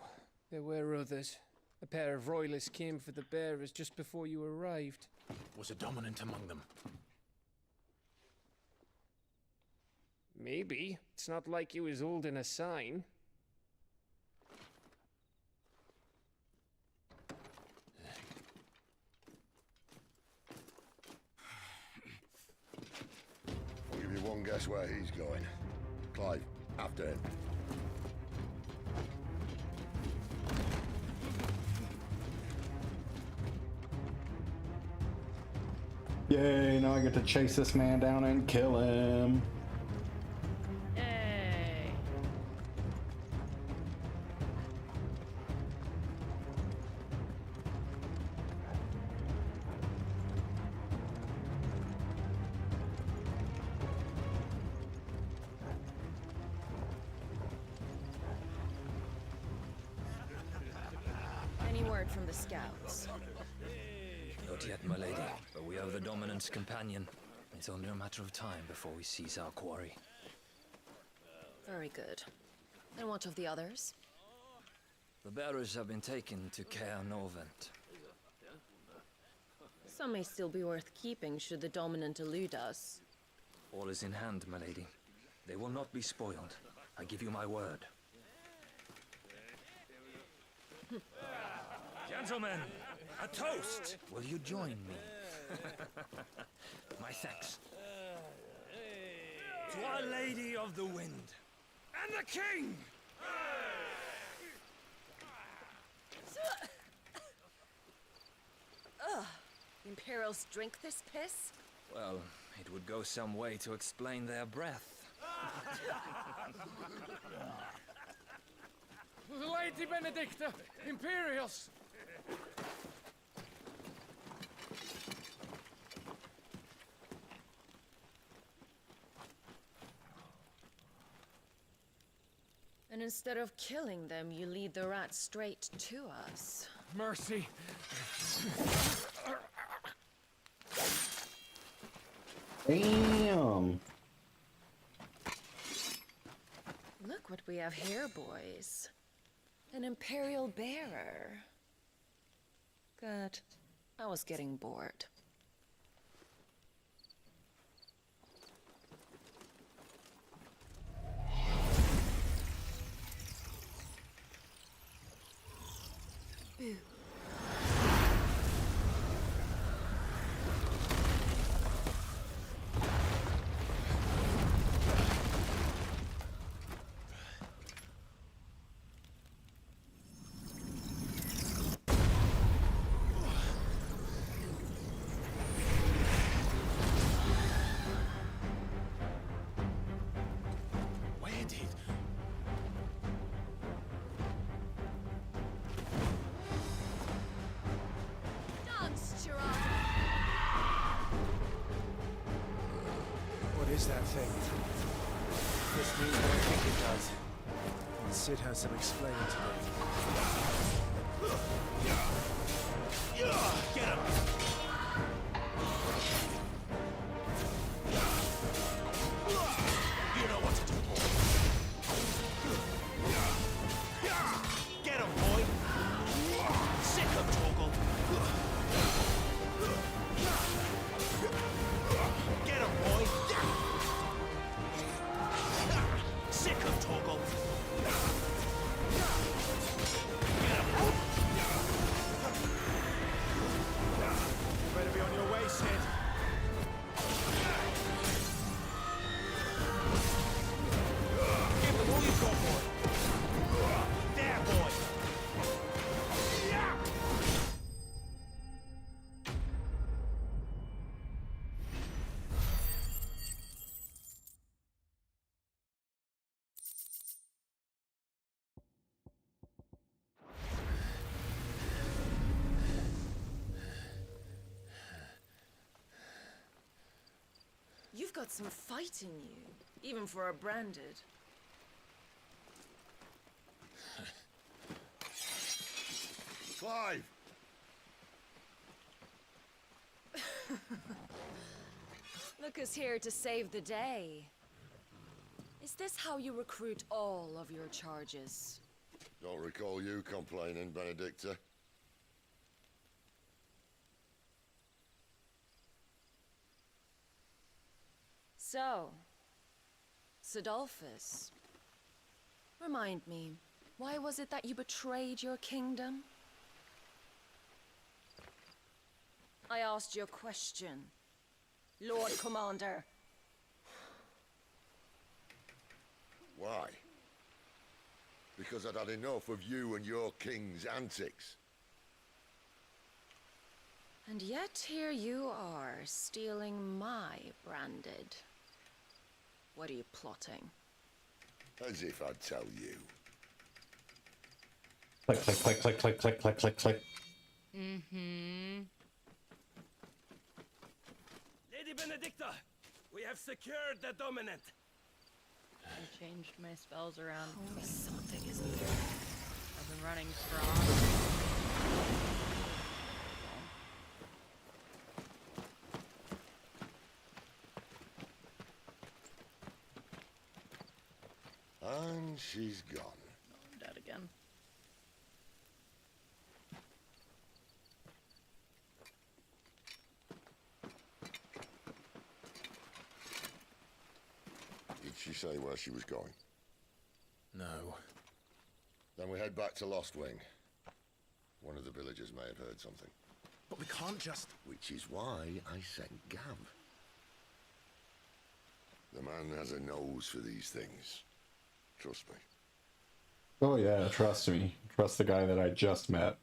there were others. A pair of royalists came for the bearers just before you arrived. Was a dominant among them? Maybe. It's not like he was holding a sign. I'll give you one guess where he's going. Clive, after him. Yay, now I get to chase this man down and kill him. Hey. Any word from the scouts? Not yet, my lady, but we have the Dominant's companion. It's only a matter of time before we seize our quarry. Very good. And what of the others? The bearers have been taken to Caer Norvent. Some may still be worth keeping should the Dominant elude us. All is in hand, my lady. They will not be spoiled. I give you my word. Gentlemen, a toast! Will you join me? My thanks. To Our Lady of the Wind and the King! Ugh. Imperials drink this piss? Well, it would go some way to explain their breath. Lady Benedicta! Imperials! And instead of killing them, you lead the rats straight to us. Mercy! Damn! Look what we have here, boys. An Imperial bearer. Good. I was getting bored. Boo. What is that thing? This means what I think it does. And Sid has some explaining to do. Get him! You know what to do, boy. Get him, boy! Sick of Torgal! Get him, boy! Sick of Torgal! Get him! Better be on your way, Sid. Give them all you've got, boy. There, boy. You've got some fight in you, even for a branded. Clive! Look who's here to save the day. Is this how you recruit all of your charges? Don't recall you complaining, Benedicta. Sidolphus. Remind me, why was it that you betrayed your kingdom? I asked you a question, Lord Commander. Why? Because I'd had enough of you and your king's antics. And yet here you are, stealing my branded. What are you plotting? As if I'd tell you. Click, click, click, click, click, click, click, click, click. Mm-hmm. Lady Benedicta, we have secured the dominant. I changed my spells around. Only something isn't there. I've been running strong. And she's gone. I'm dead again. Did she say where she was going? No. Then we head back to Lost Wing. One of the villagers may have heard something. But we can't just... Which is why I sent Gav. The man has a nose for these things. Trust me. Oh yeah, trust me. Trust the guy that I just met.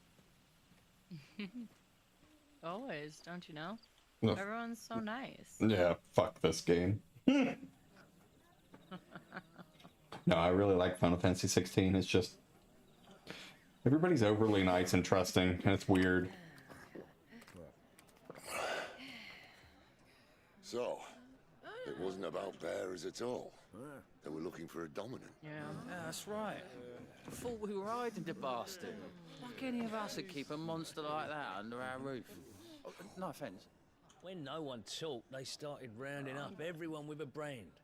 Always, don't you know? No. Everyone's so nice. Yeah, fuck this game. No, I really like Final Fantasy 16. It's just everybody's overly nice and trusting, and it's weird. So, it wasn't about bearers at all. They were looking for a dominant. Yeah, that's right. Thought we were hiding the bastard. Like any of us would keep a monster like that under our roof. Oh, no offence. When no one talked, they started rounding up everyone with a brand.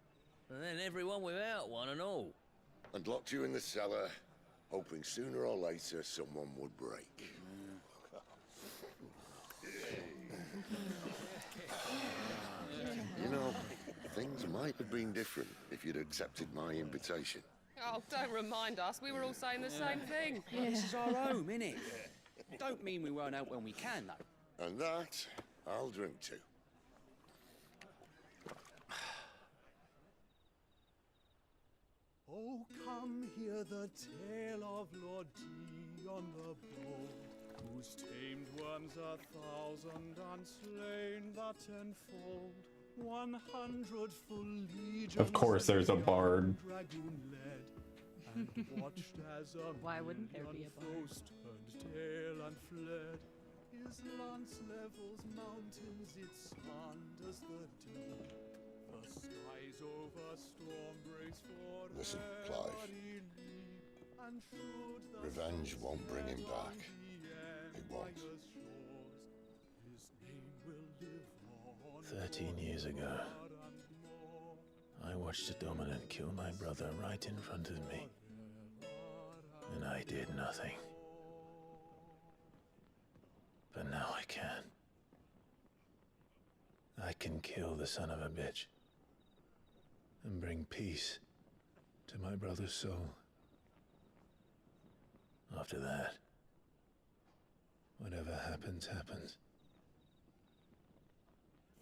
And then everyone without one and all. And locked you in the cellar, hoping sooner or later someone would break. You know, things might have been different if you'd accepted my invitation. Oh, don't remind us. We were all saying the same thing. This is our home, innit? Don't mean we won't out when we can, though. And that, I'll drink to. Oh, come hear the tale of Lord Dion the Bold, whose tamed worms 1,000 and slain the tenfold. 100 full legions. Of course, there's a bard. And watched as a Why wouldn't there be a bard? foes turned tail and fled. His lance levels mountains, it slanders the deep. The skies over storm breaks for Listen, Clive. Revenge won't bring him back. It won't. 13 years ago, I watched a dominant kill my brother right in front of me. And I did nothing. But now I can. I can kill the son of a bitch. And bring peace to my brother's soul. After that, whatever happens, happens.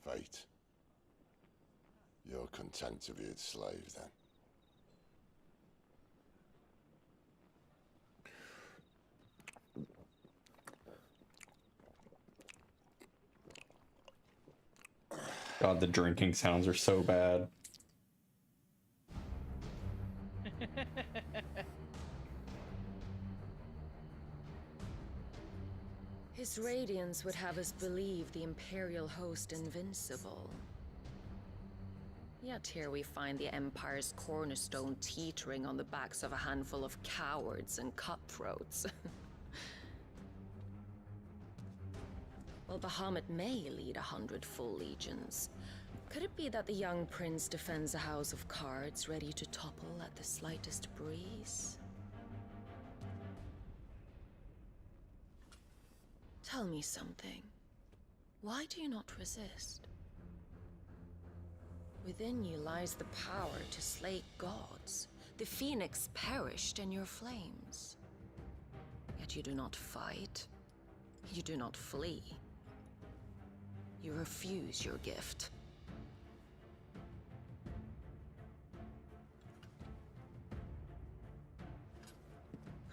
Fate. You're content to be its slave, then? God, the drinking sounds are so bad. His radiance would have us believe the Imperial host invincible. Yet here we find the Empire's cornerstone teetering on the backs of a handful of cowards and cutthroats. Well, Bahamut may lead 100 full legions. Could it be that the young prince defends a house of cards ready to topple at the slightest breeze? Tell me something. Why do you not resist? Within you lies the power to slay gods. The phoenix perished in your flames. Yet you do not fight. You do not flee. You refuse your gift.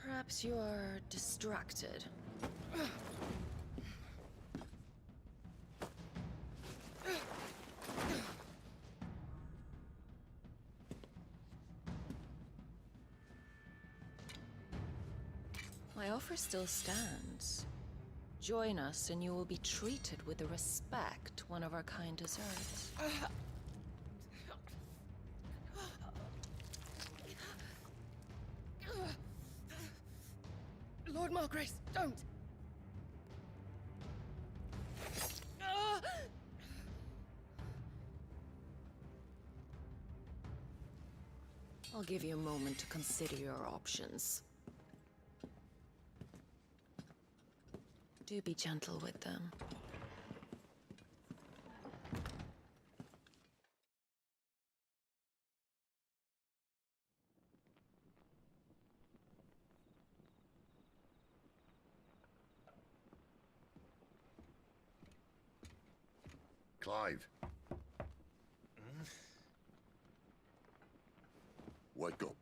Perhaps you are distracted. My offer still stands. Join us and you will be treated with the respect one of our kind deserves. Lord Margrace, don't! I'll give you a moment to consider your options. Do be gentle with them. Clive. Wake up.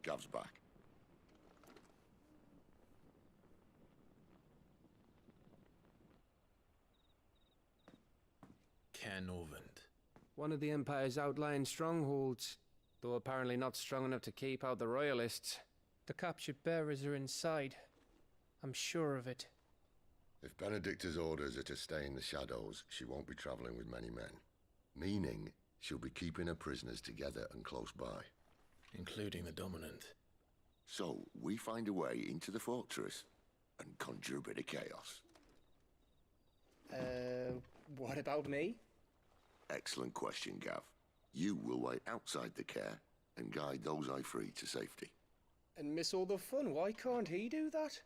Gav's back. Caernarvon. One of the Empire's outlying strongholds, though apparently not strong enough to keep out the Royalists. The captured bearers are inside. I'm sure of it. If Benedicta's orders are to stay in the shadows, she won't be traveling with many men. Meaning, she'll be keeping her prisoners together and close by. Including the Dominant. So, we find a way into the fortress and conjure a bit of chaos. What about me? Excellent question, Gav. You will wait outside the care and guide those I free to safety. And miss all the fun. Why can't he do that?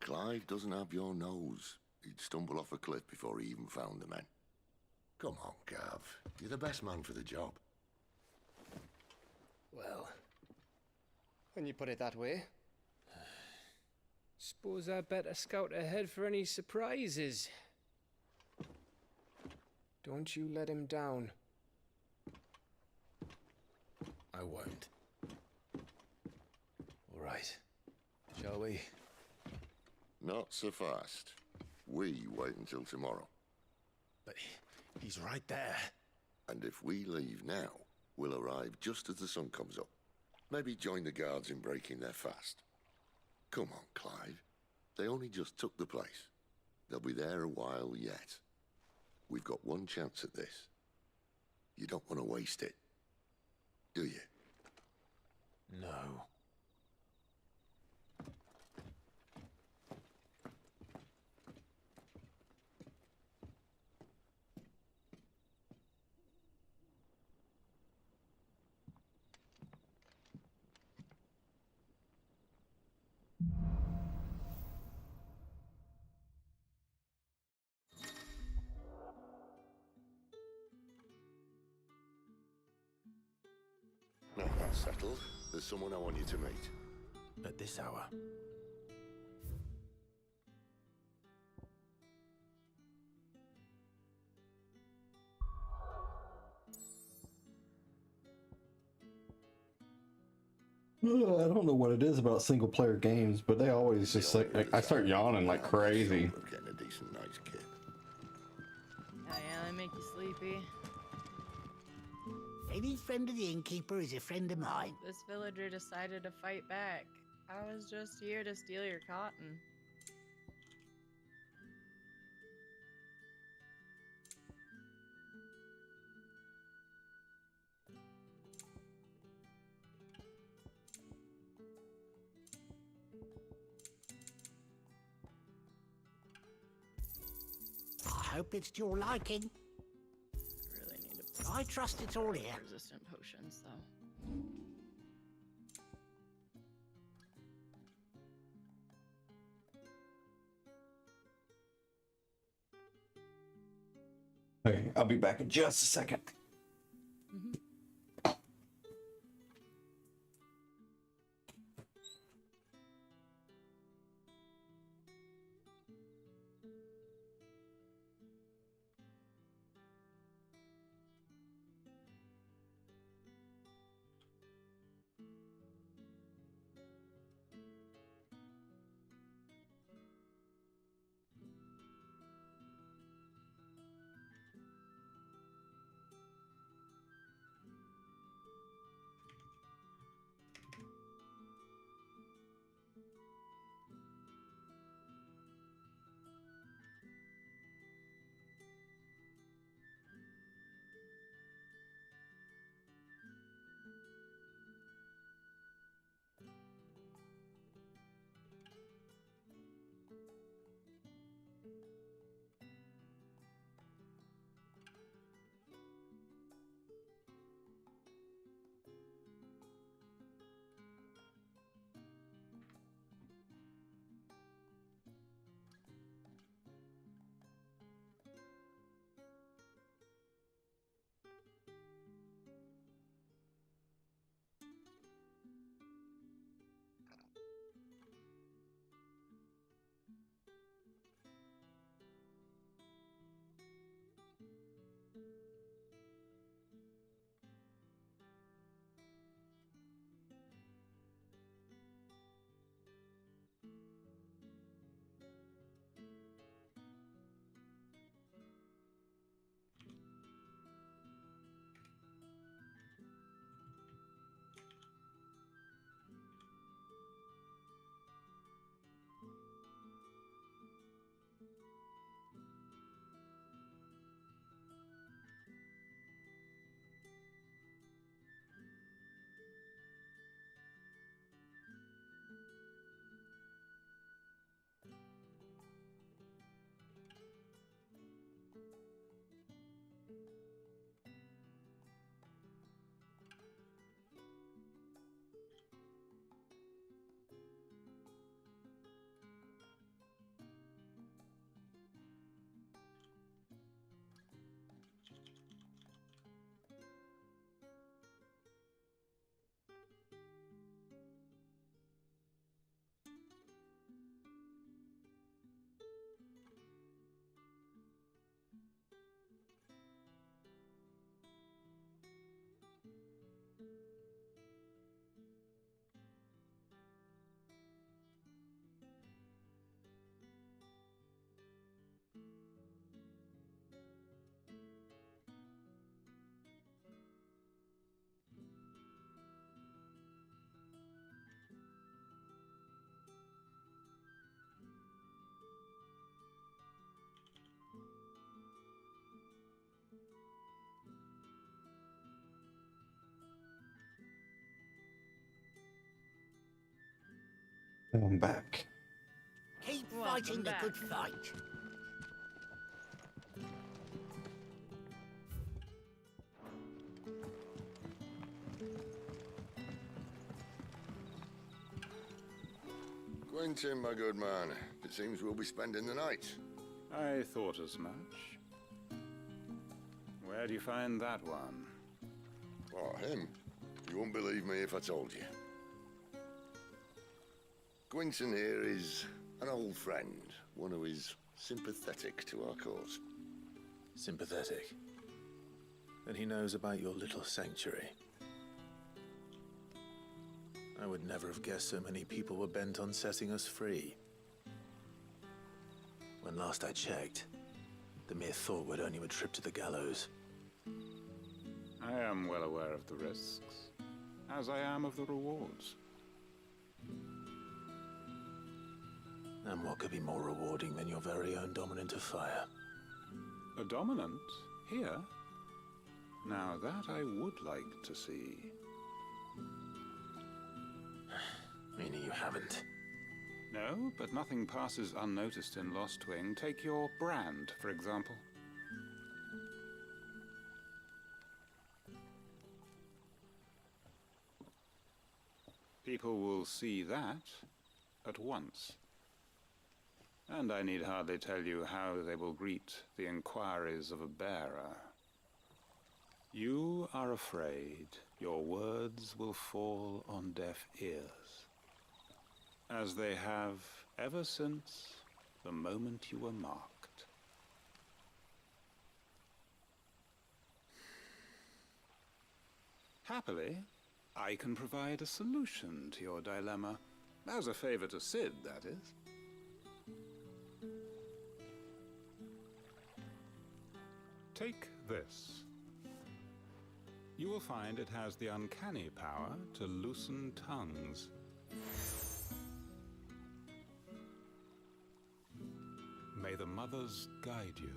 Clive doesn't have your nose. He'd stumble off a cliff before he even found the men. Come on, Gav. You're the best man for the job. Well, when you put it that way. Suppose I'd better scout ahead for any surprises. Don't you let him down. I won't. All right. Shall we? Not so fast. We wait until tomorrow. But he's right there. And if we leave now, we'll arrive just as the sun comes up. Maybe join the guards in breaking their fast. Come on, Clive. They only just took the place. They'll be there a while yet. We've got one chance at this. You don't want to waste it, do you? No. Now that's settled. There's someone I want you to meet. At this hour. I don't know what it is about single player games, but they always just like I start yawning like crazy. Getting a decent night's kit. Oh yeah, they make you sleepy. Any friend of the innkeeper is a friend of mine. This villager decided to fight back. I was just here to steal your cotton. I hope it's to your liking. Really need to. I trust it's all here. Resistant potions, though. Okay, I'll be back in just a second. I'm back. Keep Welcome fighting back. the good fight. Quentin, my good man. It seems we'll be spending the night. I thought as much. Where do you find that one? What, him? You wouldn't believe me if I told you. Quentin here is an old friend, one who is sympathetic to our cause. Sympathetic. Then he knows about your little sanctuary. I would never have guessed so many people were bent on setting us free. When last I checked, the mere thought would earn you a trip to the gallows. I am well aware of the risks, as I am of the rewards. And what could be more rewarding than your very own dominant of fire? A dominant? Here? Now that I would like to see. Meaning you haven't? No, but nothing passes unnoticed in Lostwing. Take your brand, for example. People will see that at once. And I need hardly tell you how they will greet the inquiries of a bearer. You are afraid your words will fall on deaf ears, as they have ever since the moment you were marked. Happily, I can provide a solution to your dilemma, as a favor to Cid, that is. Take this. You will find it has the uncanny power to loosen tongues. May the mothers guide you.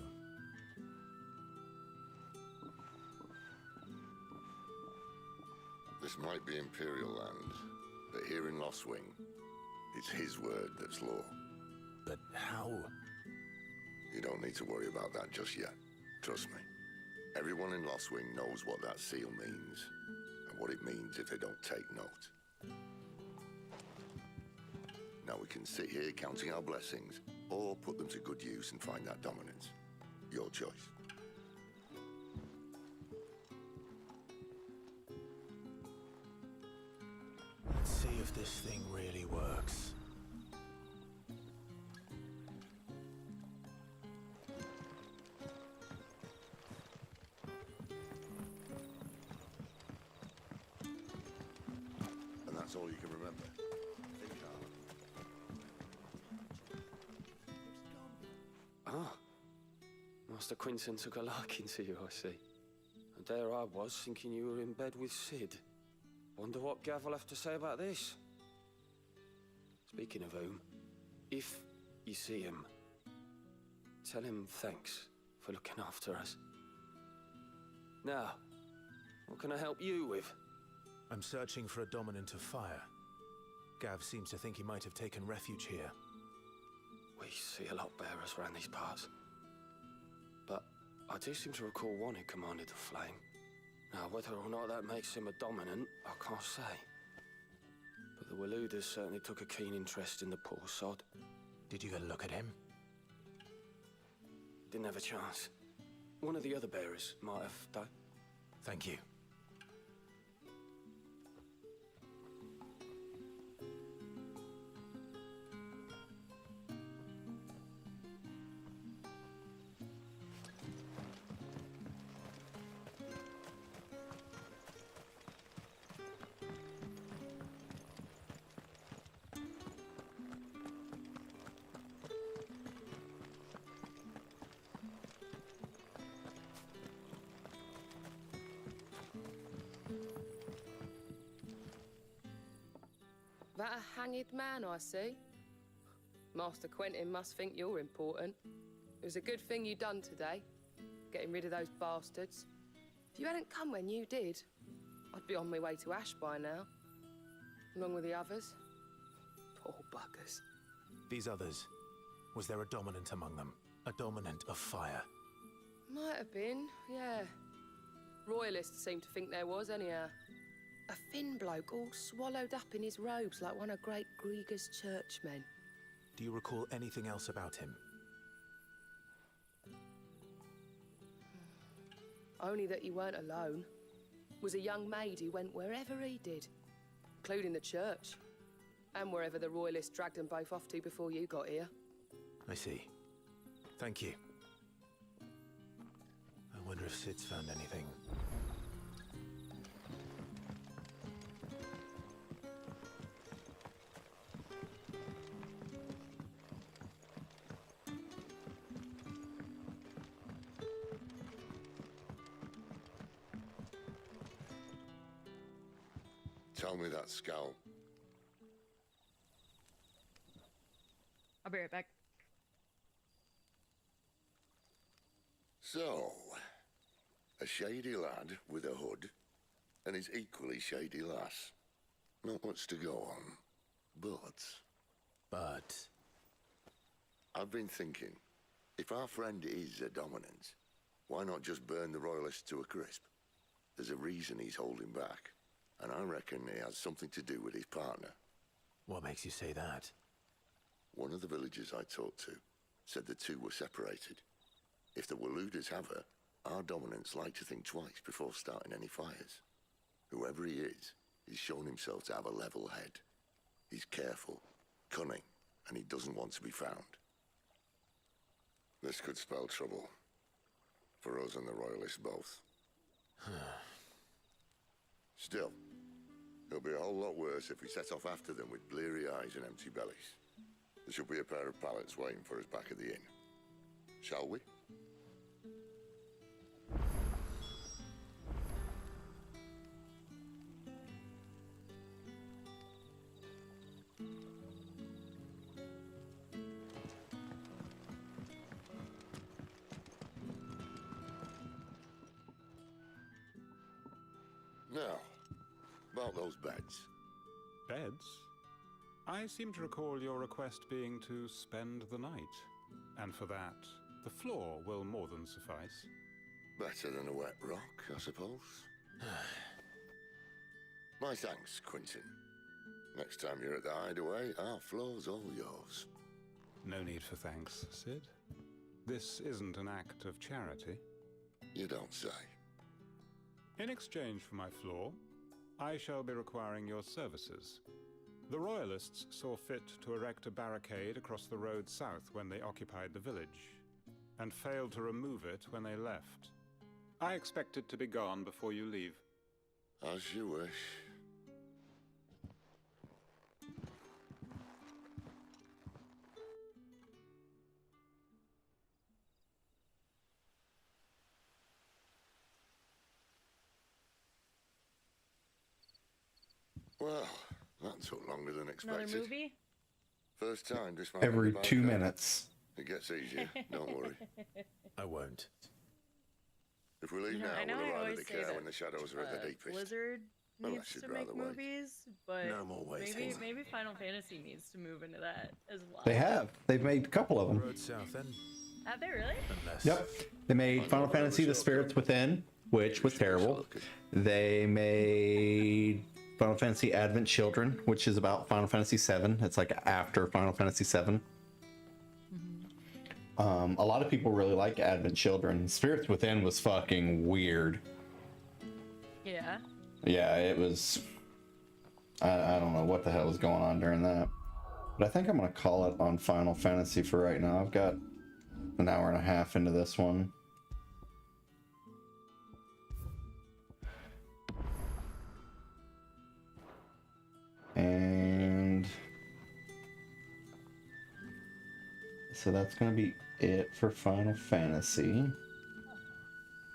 This might be Imperial land, but here in Lostwing, it's his word that's law. But how? You don't need to worry about that just yet. Trust me. Everyone in Lostwing knows what that seal means, and what it means if they don't take note. Now we can sit here counting our blessings, or put them to good use and find that dominance. Your choice. Let's see if this thing really works. And that's all you can remember. Think hard. Ah. Master Quentin took a liking to you, I see. And there I was, thinking you were in bed with Cid. Wonder what Gav will have to say about this. Speaking of whom, if you see him, tell him thanks for looking after us. Now, what can I help you with? I'm searching for a dominant of fire. Gav seems to think he might have taken refuge here. We see a lot bearers around these parts. But I do seem to recall one who commanded the flame. Now, whether or not that makes him a dominant, I can't say. But the Waluders certainly took a keen interest in the poor sod. Did you get a look at him? Didn't have a chance. One of the other bearers might have, though. Thank you. That a hanged man, I see. Master Quentin must think you're important. It was a good thing you done today, getting rid of those bastards. If you hadn't come when you did, I'd be on my way to Ash by now, along with the others. Poor buggers. These others, was there a dominant among them? A dominant of fire? Might have been, yeah. Royalists seem to think there was, anyhow. A thin bloke all swallowed up in his robes like one of Great Grieger's churchmen. Do you recall anything else about him? Only that he weren't alone. Was a young maid who went wherever he did, including the church, and wherever the Royalists dragged them both off to before you got here. I see. Thank you. I wonder if Sid's found anything. Tell me that scowl. I'll be right back. So, a shady lad with a hood, and his equally shady lass. Not much to go on, but... I've been thinking, if our friend is a dominant, why not just burn the Royalists to a crisp? There's a reason he's holding back, and I reckon it has something to do with his partner. What makes you say that? One of the villagers I talked to said the two were separated. If the Waluders have her, our dominants like to think twice before starting any fires. Whoever he is, he's shown himself to have a level head. He's careful, cunning, and he doesn't want to be found. This could spell trouble. For us and the Royalists both. Still, it'll be a whole lot worse if we set off after them with bleary eyes and empty bellies. There should be a pair of pallets waiting for us back at the inn. Shall we? Now, about those beds. Beds? I seem to recall your request being to spend the night. And for that, the floor will more than suffice. Better than a wet rock, I suppose. My thanks, Quentin. Next time you're at the Hideaway, our floor's all yours. No need for thanks, Sid. This isn't an act of charity. You don't say. In exchange for my floor, I shall be requiring your services. The Royalists saw fit to erect a barricade across the road south when they occupied the village, and failed to remove it when they left. I expect it to be gone before you leave. As you wish. Well, that took longer than expected. Another movie? First time this Every 2 minutes. It gets easier, don't worry. I won't. If we leave now, I know we'll I arrive at always the say care that when the shadows are at the deepest. Blizzard Unless needs you'd to make rather wait. movies, but No more waiting. maybe Final Fantasy needs to move into that as well. They have. They've made a couple of them. Road south then. Have they really? Yep. They made Final Fantasy The Spirits Within, which was terrible. They made Final Fantasy Advent Children, which is about Final Fantasy VII. It's like after Final Fantasy VII. A lot of people really like Advent Children. Spirits Within was fucking weird. Yeah. Yeah, it was... I don't know what the hell was going on during that. But I think I'm going to call it on Final Fantasy for right now. I've got an hour and a half into this one. And... so that's going to be it for Final Fantasy.